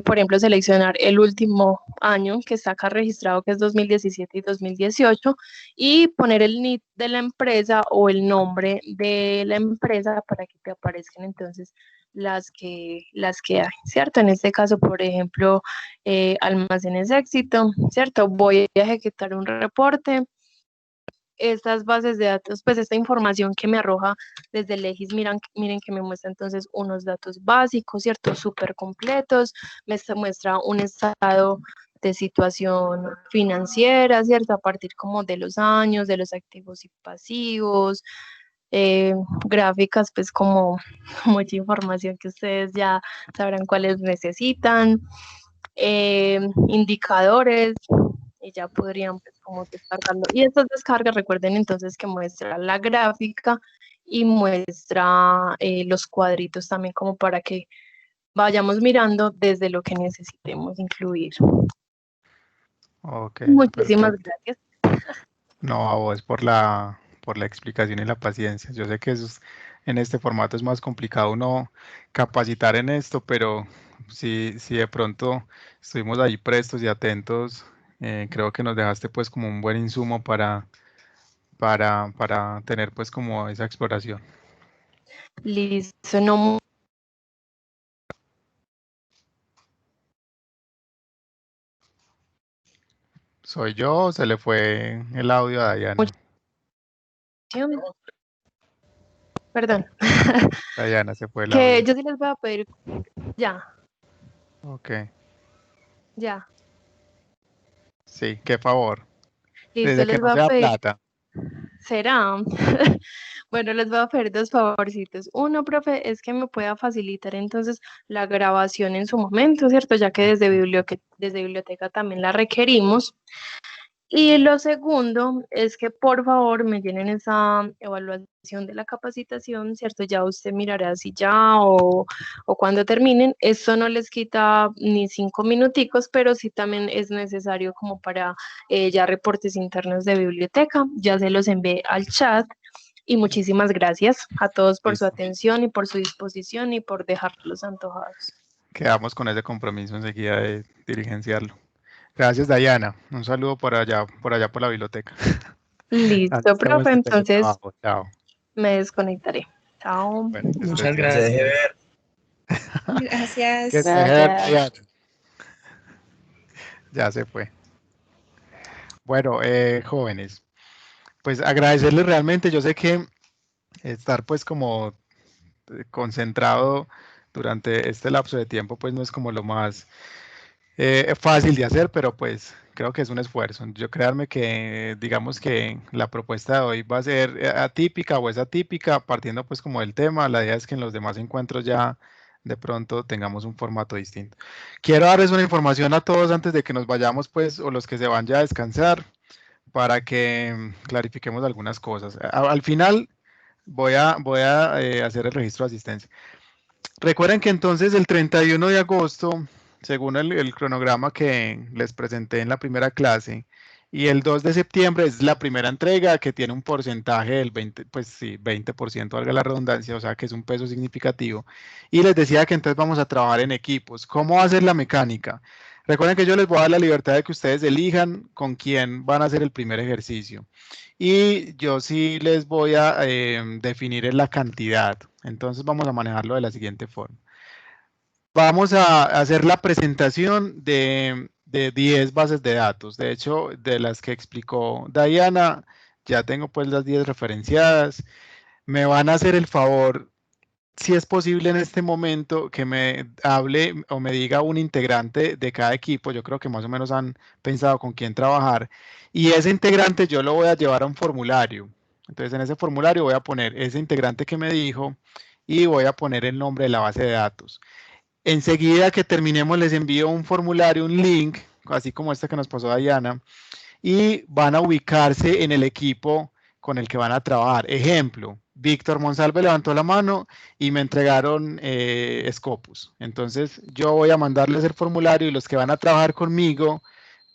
por ejemplo, seleccionar el último año que está acá registrado, que es 2017 y 2018, y poner el NIT de la empresa o el nombre de la empresa para que te aparezcan entonces las que hay, ¿cierto? En este caso, por ejemplo, Almacenes Éxito, ¿cierto? Voy a ejecutar un reporte. Estas bases de datos, pues esta información que me arroja desde el EGIS, miren que me muestra entonces unos datos básicos, ¿cierto? Súper completos, muestra un estado de situación financiera, ¿cierto? A partir como de los años, de los activos y pasivos, gráficas, pues como mucha información que ustedes ya sabrán cuáles necesitan, indicadores, y ya podrían pues como descargarlo. Y estas descargas, recuerden entonces que muestra la gráfica y muestra los cuadritos también como para que vayamos mirando desde lo que necesitemos incluir. Ok, Muchísimas perfecto. gracias. No, a vos por la explicación y la paciencia. Yo sé que en este formato es más complicado uno capacitar en esto, pero si de pronto estuvimos ahí prestos y atentos, creo que nos dejaste pues como un buen insumo para tener pues como esa exploración. Listo, no. ¿Soy yo o se le fue el audio a Diana? Perdón. Diana, se fue el Que audio. yo sí les voy a pedir. Ya, Ok, ya. sí, qué favor. Listo, Desde que les no voy a sea pedir. plata. ¿Será? Bueno, les voy a pedir dos favorcitos. Uno, profe, es que me pueda facilitar entonces la grabación en su momento, ¿cierto? Ya que desde biblioteca también la requerimos. Y lo segundo es que por favor me llenen esa evaluación de la capacitación, ¿cierto? Ya usted mirará si ya o cuando terminen. Esto no les quita ni 5 minuticos, pero sí también es necesario como para ya reportes internos de biblioteca. Ya se los envié al chat. Y muchísimas gracias a todos por su Listo. atención y por su disposición y por dejarlos antojados. Quedamos con ese compromiso enseguida de diligenciarlo. Gracias, Diana. Un saludo por allá por la biblioteca. Listo, Estamos profe, en entonces teletrabajo. Chao. me desconectaré. Chao. Bueno, que estés Muchas bien. Se deje gracias. ver. Que Gracias. te deje ver, Gracias. Diana. Ya se fue. Bueno, jóvenes, pues agradecerles realmente. Yo sé que estar pues como concentrado durante este lapso de tiempo pues no es como lo más fácil de hacer, pero pues creo que es un esfuerzo. Yo créanme que digamos que la propuesta de hoy va a ser atípica o es atípica, partiendo pues como del tema. La idea es que en los demás encuentros ya de pronto tengamos un formato distinto. Quiero darles una información a todos antes de que nos vayamos pues, o los que se van ya a descansar, para que clarifiquemos algunas cosas. Al final voy a hacer el registro de asistencia. Recuerden que entonces el 31 de agosto, según el cronograma que les presenté en la primera clase, y el 2 de septiembre es la primera entrega que tiene un porcentaje del 20, pues sí, 20%, valga la redundancia, o sea que es un peso significativo. Y les decía que entonces vamos a trabajar en equipos. ¿Cómo va a ser la mecánica? Recuerden que yo les voy a dar la libertad de que ustedes elijan con quién van a hacer el primer ejercicio. Y yo sí les voy a definir la cantidad. Entonces vamos a manejarlo de la siguiente forma. Vamos a hacer la presentación de 10 bases de datos. De hecho, de las que explicó Diana, ya tengo pues las 10 referenciadas. Me van a hacer el favor, si es posible en este momento, que me hable o me diga un integrante de cada equipo. Yo creo que más o menos han pensado con quién trabajar. Y ese integrante yo lo voy a llevar a un formulario. Entonces en ese formulario voy a poner ese integrante que me dijo y voy a poner el nombre de la base de datos. Enseguida que terminemos les envío un formulario, un link, así como este que nos pasó Diana, y van a ubicarse en el equipo con el que van a trabajar. Ejemplo, Víctor Monsalve levantó la mano y me entregaron Scopus. Entonces yo voy a mandarles el formulario y los que van a trabajar conmigo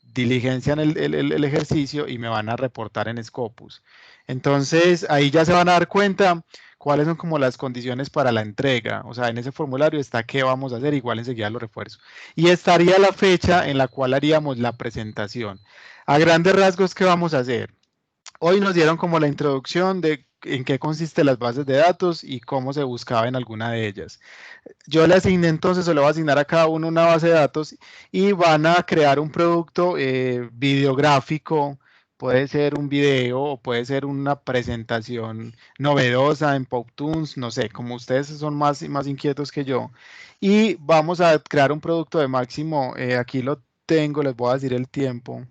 diligencian el ejercicio y me van a reportar en Scopus. Entonces ahí ya se van a dar cuenta cuáles son como las condiciones para la entrega. O sea, en ese formulario está qué vamos a hacer, igual enseguida lo refuerzo. Y estaría la fecha en la cual haríamos la presentación. A grandes rasgos, ¿qué vamos a hacer? Hoy nos dieron como la introducción de en qué consiste las bases de datos y cómo se buscaba en alguna de ellas. Yo le asigné entonces, o le voy a asignar a cada uno una base de datos y van a crear un producto videográfico. Puede ser un video o puede ser una presentación novedosa en PopTunes, no sé, como ustedes son más inquietos que yo. Y vamos a crear un producto de máximo, aquí lo tengo, les voy a decir el tiempo.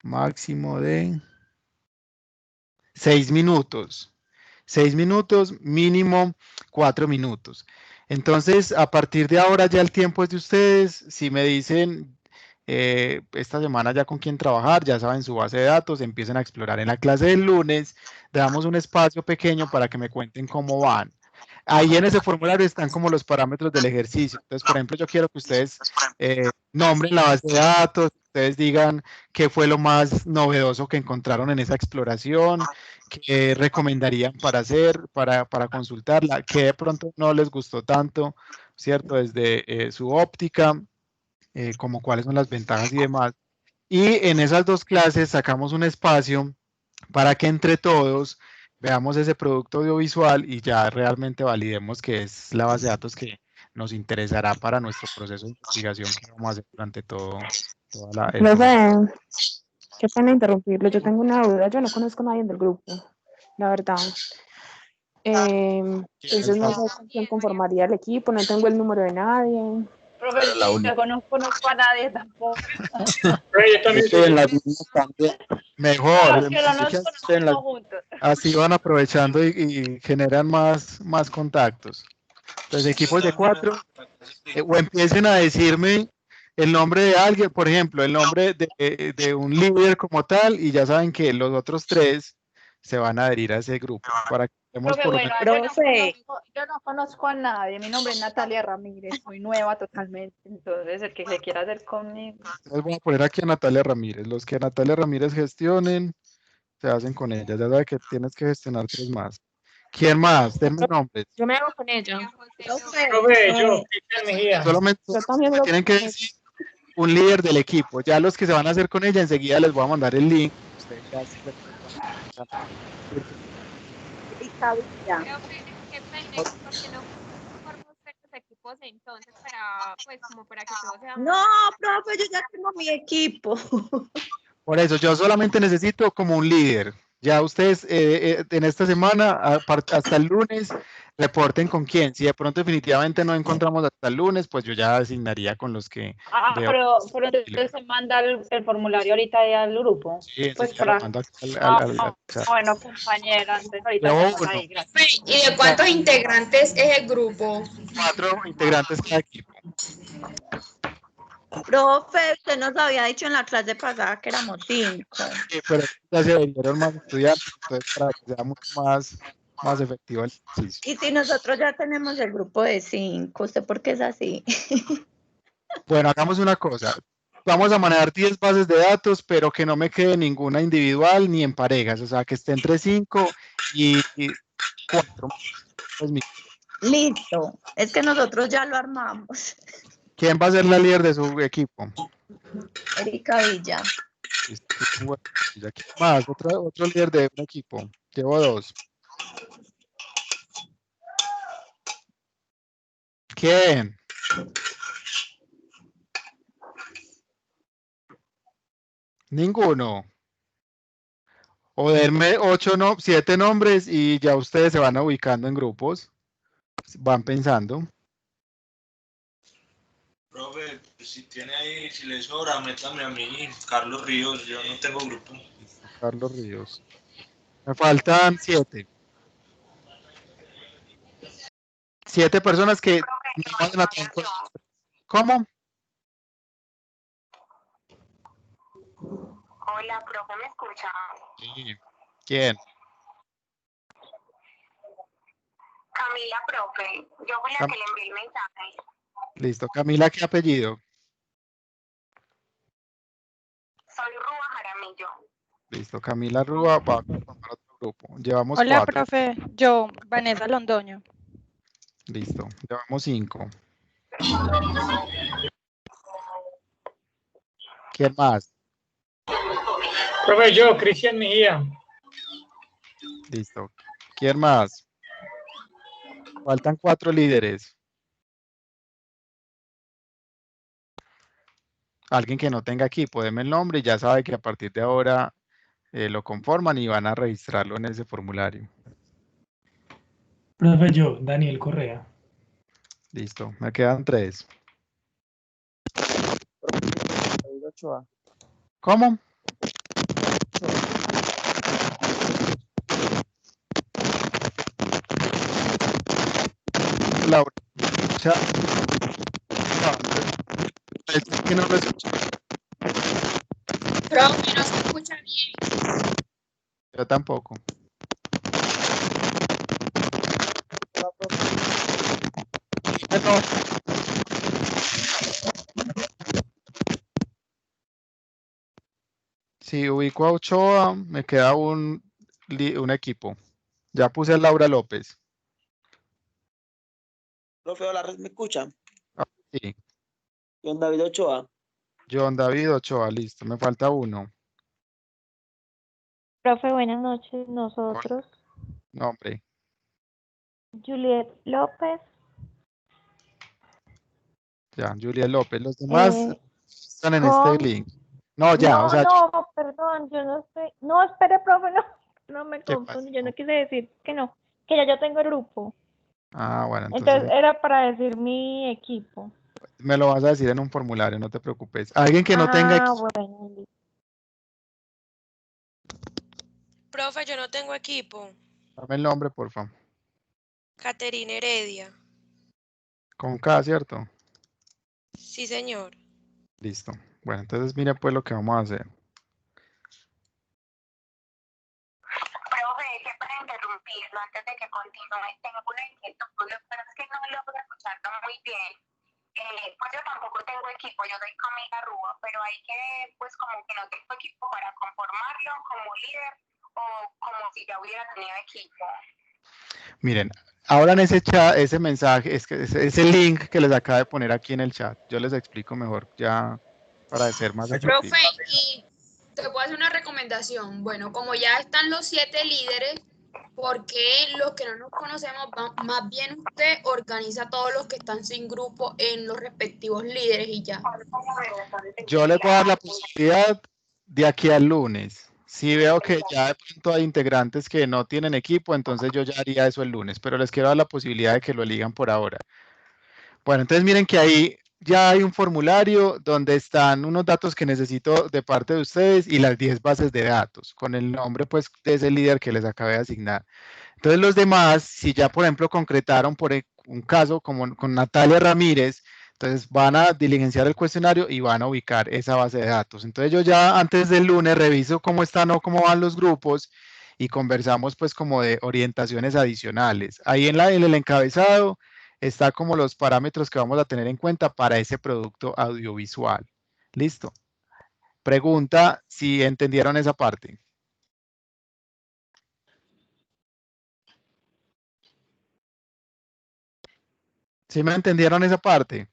Máximo de 6 minutos. 6 minutos, mínimo 4 minutos. Entonces, a partir de ahora ya el tiempo es de ustedes. Si me dicen esta semana ya con quién trabajar, ya saben su base de datos, empiecen a explorar. En la clase del lunes, damos un espacio pequeño para que me cuenten cómo van. Ahí en ese formulario están como los parámetros del ejercicio. Entonces, por ejemplo, yo quiero que ustedes nombren la base de datos, ustedes digan qué fue lo más novedoso que encontraron en esa exploración, qué recomendarían para hacer, para consultarla, qué de pronto no les gustó tanto, ¿cierto? Desde su óptica, como cuáles son las ventajas y demás. Y en esas dos clases sacamos un espacio para que entre todos veamos ese producto audiovisual y ya realmente validemos que es la base de datos que nos interesará para nuestro proceso de investigación que vamos a hacer durante toda el semestre. Profe, qué pena interrumpirlo. Yo tengo una duda. Yo no conozco a nadie del grupo, la verdad. Entonces no sé con quién conformaría el equipo, no tengo el número de nadie. Profe, yo conozco a nadie tampoco. Pero yo también Estoy en soy- las mismas también. Mejor, Los que no nos conocemos juntos. así van aprovechando y generan más contactos. Entonces, equipos de 4, o empiecen a decirme el nombre de alguien, por ejemplo, el nombre de un líder como tal, y ya saben que los otros 3 se van a adherir a ese grupo, para que estemos Profe, por lo bueno, menos. yo no conozco a nadie. Mi nombre es Natalia Ramírez, soy nueva totalmente. Entonces, el que se quiera hacer conmigo. Les voy a poner aquí a Natalia Ramírez. Los que Natalia Ramírez gestionen, se hacen con ella. Ya sabe que tienes que gestionar 3 más. ¿Quién más? Denme nombres. Yo me hago con ella. Profe, yo, Cristian Mejía. Solamente Yo también me me hago tienen con que ella. decir un líder del equipo. Ya los que se van a hacer con ella, enseguida les voy a mandar el link. Ustedes ya Qué pena, porque no forma usted los equipos entonces para, pues, como para que todos sean No, más profe, yo ya tengo mi equipo. Por eso, yo solamente necesito como un líder. Ya ustedes en esta semana, hasta el lunes, reporten con quién. Si de pronto definitivamente no encontramos hasta el lunes, pues yo ya asignaría con los que veo. Pero entonces se manda el formulario ahorita ahí al grupo. Sí, Pues enseguida lo para. mando al chat. Bueno, compañera, entonces ahorita Llevo hacemos uno, ahí, gracias. ¿Y de cuántos integrantes es el grupo? 4 integrantes cada equipo. Profe, usted nos había dicho en la clase pasada que éramos 5. Sí, pero ya se vinieron más estudiantes, entonces para que sea mucho más efectivo el ejercicio. Y si nosotros ya tenemos el grupo de 5, ¿usted por qué es así? Bueno, hagamos una cosa. Vamos a manejar 10 bases de datos, pero que no me quede ninguna individual ni en parejas, o sea, que esté entre 5 y 4. Pues, Listo, es que nosotros ya lo armamos. ¿quién va a ser la líder de su equipo? Erika Villa. Bueno, ¿y aquí más? Otro líder de un equipo. Llevo 2. ¿Quién? Ninguno. O denme 7 nombres y ya ustedes se van ubicando en grupos. Van pensando. Profe, si tiene ahí, si le sobra, métame a mí, Carlos Ríos, yo no tengo grupo. Carlos Ríos. Me faltan 7. 7 personas que no van a tener. ¿Cómo? Hola, profe, ¿me escucha? Sí. ¿Quién? Camila, profe. Yo fui la que le envié el mensaje. Listo. Camila, ¿qué apellido? Soy Rúa Jaramillo. Listo. Camila Rúa va a formar otro grupo. Llevamos Hola, 4. profe. Yo, Vanessa Londoño. Listo. Llevamos 5. ¿Quién más? Profe, yo, Cristian Mejía. Listo. ¿Quién más? Faltan 4 líderes. Alguien que no tenga equipo, deme el nombre y ya sabe que a partir de ahora lo conforman y van a registrarlo en ese formulario. Profe, yo, Daniel Correa. Listo. Me quedan 3. ¿Cómo? Laura. Es que no lo escucho. Profe, no se escucha bien. Yo tampoco. Si ubico a Ochoa, me queda un equipo. Ya puse a Laura López. Profe, hola, ¿me escuchan? Sí. John David Ochoa. John David Ochoa, listo. Me falta uno. Profe, buenas noches. Nosotros, Nombre. Juliet López, Ya, Julia López. Los demás eh, están en este con... link. No, ya, o No, sea, no, perdón, yo no estoy... No, espere, profe, no, no me ¿qué confundo. Yo no pasó? quise decir que no, que ya yo tengo el grupo. Ah, bueno, Entonces entonces era para decir mi equipo. me lo vas a decir en un formulario, no te preocupes. Alguien que no tenga Ah, equipo, bueno, listo. Profe, yo no tengo equipo. dame el nombre, por favor. Caterina Heredia. Con K, ¿cierto? Sí, señor. Listo. Bueno, entonces mira pues lo que vamos a hacer. Profe, que para interrumpirlo antes de que continúe, tengo una inquietud. Lo que pasa es que no logro escucharlo muy bien. Pues yo tampoco tengo equipo, yo soy Camila Rúa, pero hay que, pues como que no tengo equipo para conformarlo como líder o como si ya hubiera tenido equipo. Miren, ahora en ese chat, ese mensaje, ese link que les acabo de poner aquí en el chat, yo les explico mejor ya para ser más efectivo. Profe, y te puedo hacer una recomendación. Bueno, como ya están los 7 líderes, ¿por qué los que no nos conocemos, más bien usted organiza a todos los que están sin grupo en los respectivos líderes y ya? Yo les voy a dar la posibilidad de aquí al lunes. Si veo que ya de pronto hay integrantes que no tienen equipo, entonces yo ya haría eso el lunes, pero les quiero dar la posibilidad de que lo elijan por ahora. Bueno, entonces miren que ahí ya hay un formulario donde están unos datos que necesito de parte de ustedes y las 10 bases de datos con el nombre pues de ese líder que les acabé de asignar. Entonces los demás, si ya por ejemplo concretaron por un caso como con Natalia Ramírez, entonces van a diligenciar el cuestionario y van a ubicar esa base de datos. Entonces yo ya antes del lunes reviso cómo están o cómo van los grupos y conversamos pues como de orientaciones adicionales. Ahí en el encabezado está como los parámetros que vamos a tener en cuenta para ese producto audiovisual. Listo. Pregunta si entendieron esa parte. ¿Sí me entendieron esa parte?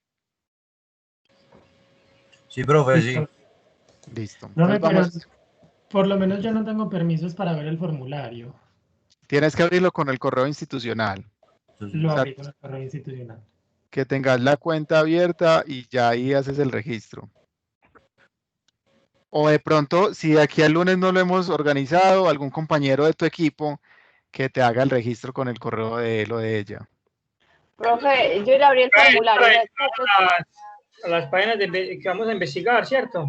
Sí, profe, sí. Listo. Listo. Profe, Entonces vamos. pero por lo menos yo no tengo permisos para ver el formulario. Tienes que abrirlo con el correo institucional. Lo O sea, abrí con el correo institucional. que tengas la cuenta abierta y ya ahí haces el registro. O de pronto, si de aquí al lunes no lo hemos organizado, algún compañero de tu equipo que te haga el registro con el correo de él o de ella. Profe, yo le abrí el formulario. A las páginas que vamos a investigar, ¿cierto?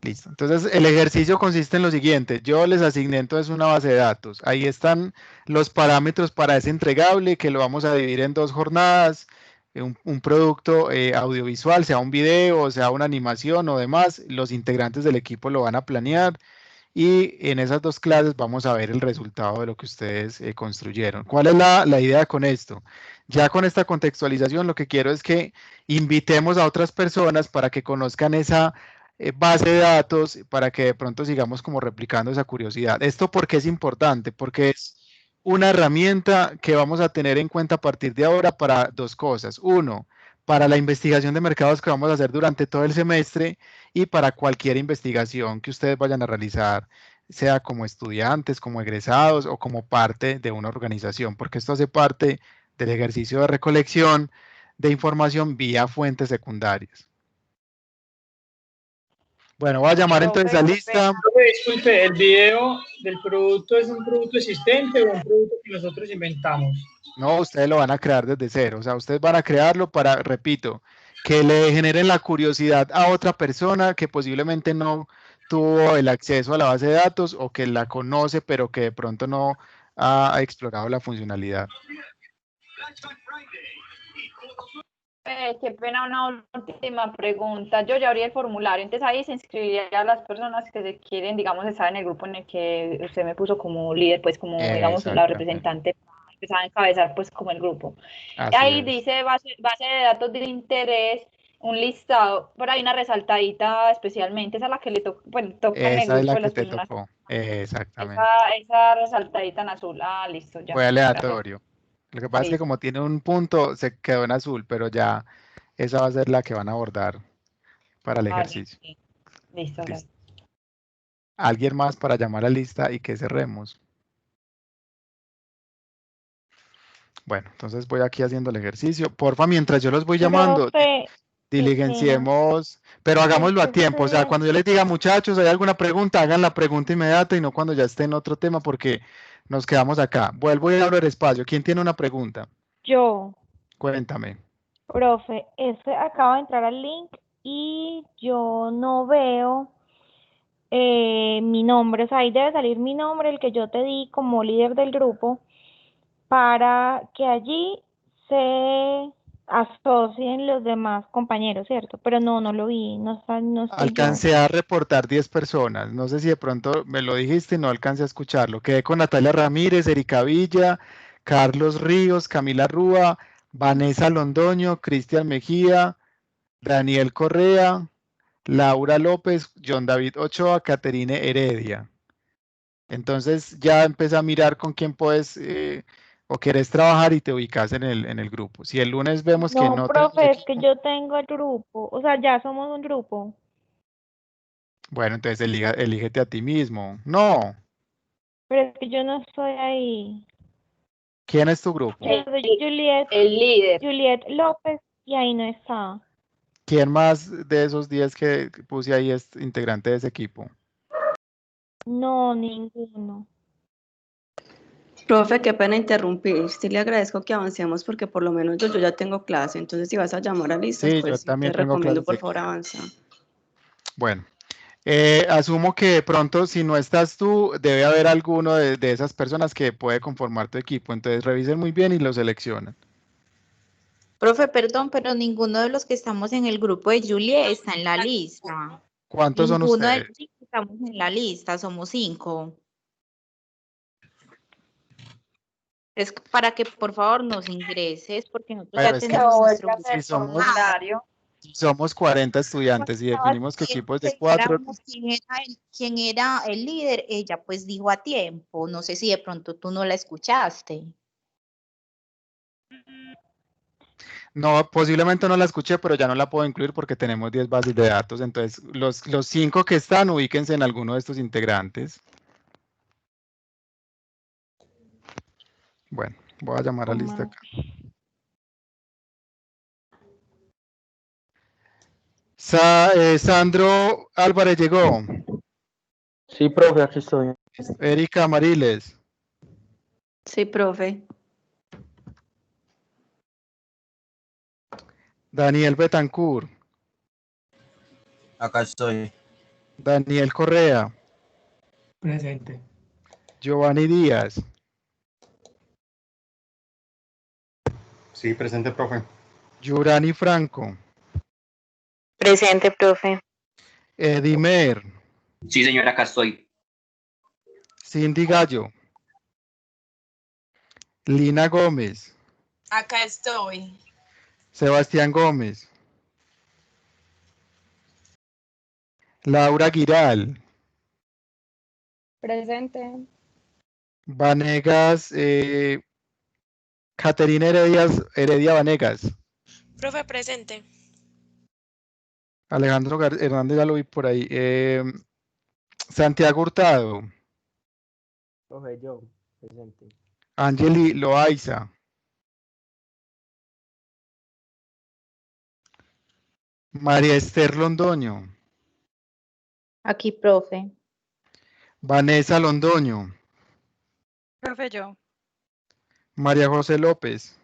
Listo. Entonces, el ejercicio consiste en lo siguiente. Yo les asigné entonces una base de datos. Ahí están los parámetros para ese entregable, que lo vamos a dividir en 2 jornadas. Un producto audiovisual, sea un video, sea una animación o demás. Los integrantes del equipo lo van a planear. Y en esas 2 clases vamos a ver el resultado de lo que ustedes construyeron. ¿Cuál es la idea con esto? Ya con esta contextualización, lo que quiero es que invitemos a otras personas para que conozcan esa base de datos, para que de pronto sigamos como replicando esa curiosidad. ¿Esto por qué es importante? Porque es una herramienta que vamos a tener en cuenta a partir de ahora para 2 cosas. Uno, para la investigación de mercados que vamos a hacer durante todo el semestre y para cualquier investigación que ustedes vayan a realizar, sea como estudiantes, como egresados o como parte de una organización, porque esto hace parte del ejercicio de recolección de información vía fuentes secundarias. Bueno, voy a llamar entonces a lista. Disculpe, ¿el video del producto es un producto existente o un producto que nosotros inventamos? No, ustedes lo van a crear desde cero. O sea, ustedes van a crearlo para, repito, que le generen la curiosidad a otra persona que posiblemente no tuvo el acceso a la base de datos o que la conoce, pero que de pronto no ha explorado la funcionalidad. Qué pena, una última pregunta. Yo ya abrí el formulario, entonces ahí se inscribirían las personas que se quieren, digamos, estar en el grupo en el que usted me puso como líder, pues como, digamos, la representante, empezaba a encabezar, pues, como el grupo. Así ahí es. dice base de datos de interés, un listado, por ahí una resaltadita especialmente, esa es la que le toca, bueno, toca en el Esa es grupo la de que las te personas. tocó. Exactamente. Esa resaltadita en azul, listo, ya. Fue aleatorio. Lo que pasa es que Listo. como tiene un punto, se quedó en azul, pero ya esa va a ser la que van a abordar para el ejercicio. Listo, Listo. ¿Alguien más para llamar a lista y que cerremos? Bueno, entonces voy aquí haciendo el ejercicio. Porfa, mientras yo los voy llamando, Profe, qué pena. diligenciemos, pero hagámoslo a tiempo. O sea, cuando yo les diga, muchachos, ¿hay alguna pregunta? Hagan la pregunta inmediata y no cuando ya esté en otro tema porque nos quedamos acá. Vuelvo y abro el espacio. ¿Quién tiene una pregunta? Yo, Cuéntame. profe, acabo de entrar al link y yo no veo mi nombre, o sea, ahí debe salir mi nombre, el que yo te di como líder del grupo, para que allí se asocien los demás compañeros, ¿cierto? Pero no lo vi, no estoy yo. Alcancé a reportar 10 personas. No sé si de pronto me lo dijiste y no alcancé a escucharlo. Quedé con Natalia Ramírez, Erika Villa, Carlos Ríos, Camila Rúa, Vanessa Londoño, Cristian Mejía, Daniel Correa, Laura López, John David Ochoa, Caterine Heredia. Entonces ya empecé a mirar con quién puedes o querés trabajar y te ubicas en el grupo. Si el lunes vemos que no profe, es que yo tengo el grupo, o sea, ya somos un grupo. bueno, entonces elígete a ti mismo. No. Pero es que yo no estoy ahí. ¿Quién es tu grupo? Yo soy Juliet, El líder. Juliet López y ahí no está. ¿Quién más de esos 10 que puse ahí es integrante de ese equipo? No, ninguno. Profe, qué pena interrumpir. Sí le agradezco que avancemos porque por lo menos yo ya tengo clase. Entonces, si vas a llamar a listas, Sí, yo pues también te tengo recomiendo clases por de favor avanzar. Bueno, asumo que de pronto si no estás tú, debe haber alguno de esas personas que puede conformar tu equipo. Entonces revisen muy bien y lo seleccionan. Profe, perdón, pero ninguno de los que estamos en el grupo de Julie está en la lista. ¿Cuántos son Ninguno de ustedes? los que estamos en la lista, somos 5. Es para que por favor nos ingreses, porque nosotros Pero ya es que tenemos nuestro si somos, formulario. si somos 40 estudiantes y definimos que equipos de 4, ¿Quién era el líder? Ella pues dijo a tiempo. No sé si de pronto tú no la escuchaste. no, posiblemente no la escuché, pero ya no la puedo incluir porque tenemos 10 bases de datos. Entonces, los 5 que están, ubíquense en alguno de estos integrantes. Bueno, voy a llamar a lista acá. Sandro Álvarez llegó. Sí, profe, aquí estoy. Erika Mariles. Sí, profe. Daniel Betancourt. Acá estoy. Daniel Correa. Presente. Giovanni Díaz. Sí, presente, profe. Yurani Franco. Presente, profe. Edimer. Sí, señora, acá estoy. Cindy Gallo. Lina Gómez. Acá estoy. Sebastián Gómez. Laura Giral. Presente. Vanegas. Caterina Heredia Vanegas. Profe, presente. Alejandro Hernández ya lo vi por ahí. Santiago Hurtado. Profe, yo, presente. Angeli Loaiza. María Esther Londoño. Aquí, profe. Vanessa Londoño. Profe, yo. María José López.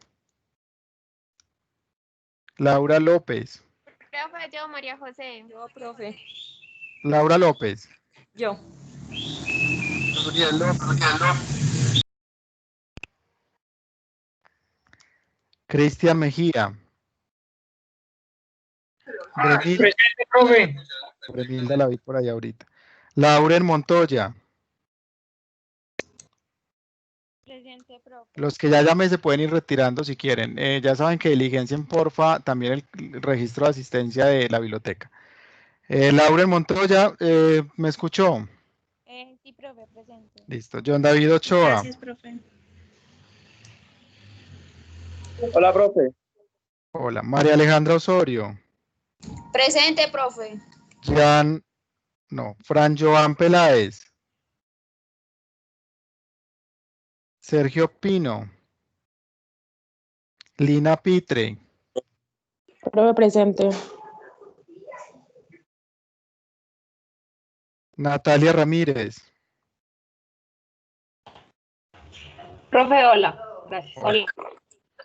Laura López. Profe, yo, María José. Yo, profe. Laura López. Yo. Cristian Mejía. Presente, profe. Bremilda la vi por ahí ahorita. Lauren Montoya. Presente, profe. Los que ya llamé se pueden ir retirando si quieren. Ya saben que diligencien porfa también el registro de asistencia de la biblioteca. Lauren Montoya, ¿me escuchó? Sí, profe, presente. Listo. John David Ochoa. Gracias, profe. Hola, profe. Hola. María Alejandra Osorio. Presente, profe. No. Fran Joan Peláez. Sergio Pino. Lina Pitre. Profe, presente. Natalia Ramírez. Profe, hola. Gracias. Hola.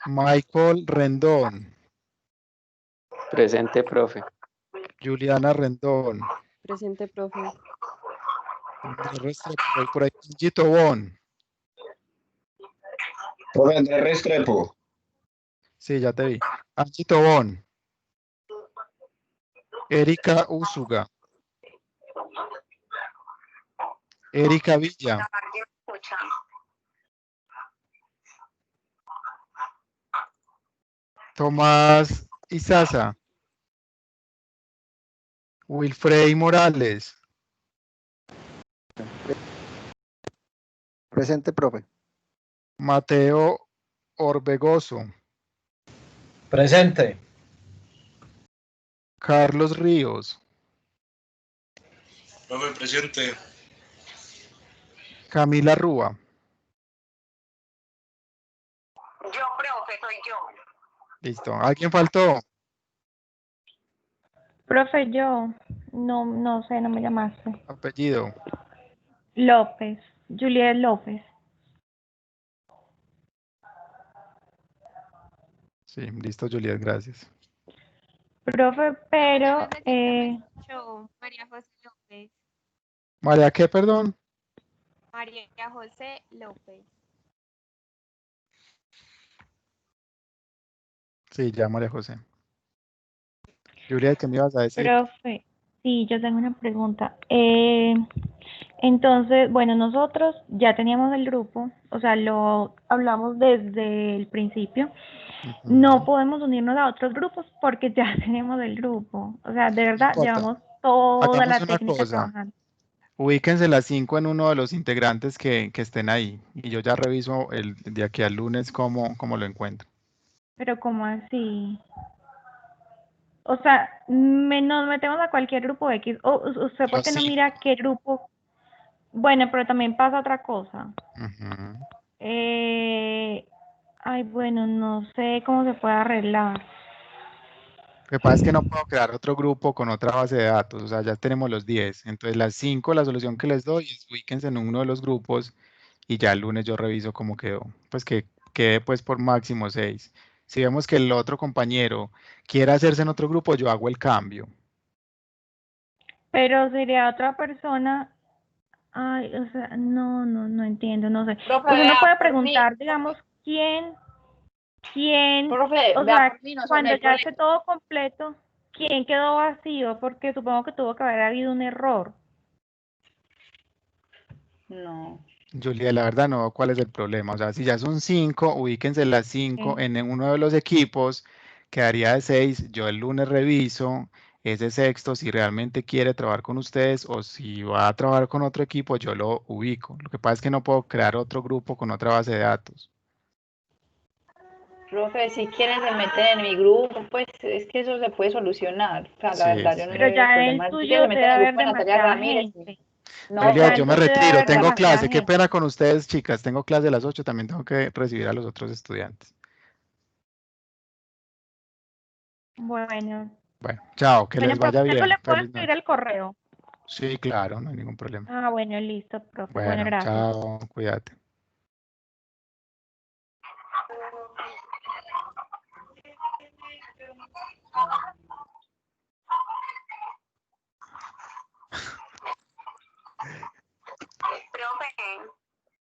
Michael Rendón. Presente, profe. Juliana Rendón. Presente, profe. Andrés Restrepo, por ahí. Angie Tobón. Profe Andrés Restrepo. Sí, ya te vi. Angie Tobón. Erika Úsuga. Erika Villa. Tomás Izaza. Wilfrey Morales. Presente, profe. Mateo Orbegoso. Presente. Carlos Ríos. Profe, presente. Camila Rúa. Yo, profe, soy yo. Listo. ¿Alguien faltó? Profe, yo, no sé, no me llamaste. Apellido. López, Juliet López. Sí, listo, Juliet, gracias. Profe, pero, Yo, María José López. María, ¿qué, perdón? María José López. Sí, ya, María José. Juliet, ¿qué me ibas a decir? Profe, sí, yo tengo una pregunta. Entonces, bueno, nosotros ya teníamos el grupo, o sea, lo hablamos desde el principio. No podemos unirnos a otros grupos porque ya tenemos el grupo. O sea, de verdad, importa. llevamos toda Hagamos la una técnica cosa. trabajando. Ubíquense las 5 en uno de los integrantes que estén ahí. Y yo ya reviso de aquí al lunes cómo lo encuentro. Pero ¿cómo así? O sea, nos metemos a cualquier grupo X. O usted, ¿por qué no mira qué grupo? Bueno, pero también pasa otra cosa. Ay, bueno, no sé cómo se puede arreglar. Lo que pasa es que no puedo crear otro grupo con otra base de datos. O sea, ya tenemos los 10. Entonces, las 5, la solución que les doy es ubíquense en uno de los grupos y ya el lunes yo reviso cómo quedó. Pues que quede pues por máximo 6. Si vemos que el otro compañero quiere hacerse en otro grupo, yo hago el cambio. Pero sería otra persona. Ay, o sea, no entiendo, no sé. Profe, Pues uno vea, puede por mí, preguntar, digamos, quién, profe, o vea, sea, por mí no cuando hay ya problema. esté todo completo, quién quedó vacío, porque supongo que tuvo que haber habido un error. No. Julia, la verdad no, ¿cuál es el problema? O sea, si ya son 5, ubíquense las 5 en uno de los equipos, quedaría de 6. Yo el lunes reviso ese sexto, si realmente quiere trabajar con ustedes o si va a trabajar con otro equipo, yo lo ubico. Lo que pasa es que no puedo crear otro grupo con otra base de datos. Profe, si quieren se meten en mi grupo, pues es que eso se puede solucionar. O sea, la Sí, verdad, yo no sí. Pero le veo ya problema. el Si suyo quieren se meten debe en el haber grupo de Natalia demasiada Ramírez. gente. No, O Julia, sea, yo el me suyo debe retiro, haber tengo demasiada clase. Qué gente. pena con ustedes, chicas. Tengo clase a las 8, también tengo que recibir a los otros estudiantes. Bueno, Bueno, chao, que les profe, vaya luego bien. le puedo Feliz escribir noche. el correo. Sí, claro, no hay ningún problema. Ah, bueno, listo, profe. Bueno, Bueno, gracias. chao, cuídate. Profe,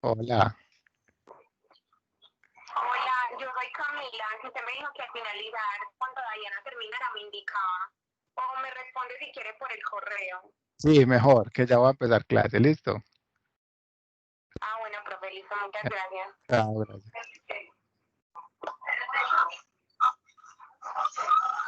Hola. hola, yo soy Camila, que usted me dijo que al finalizar, cuando Diana terminara, me indicaba. O me responde si quiere por el correo. Sí, mejor, que ya va a empezar clase, ¿listo? Ah, bueno, profe, listo, muchas gracias. Chao, gracias.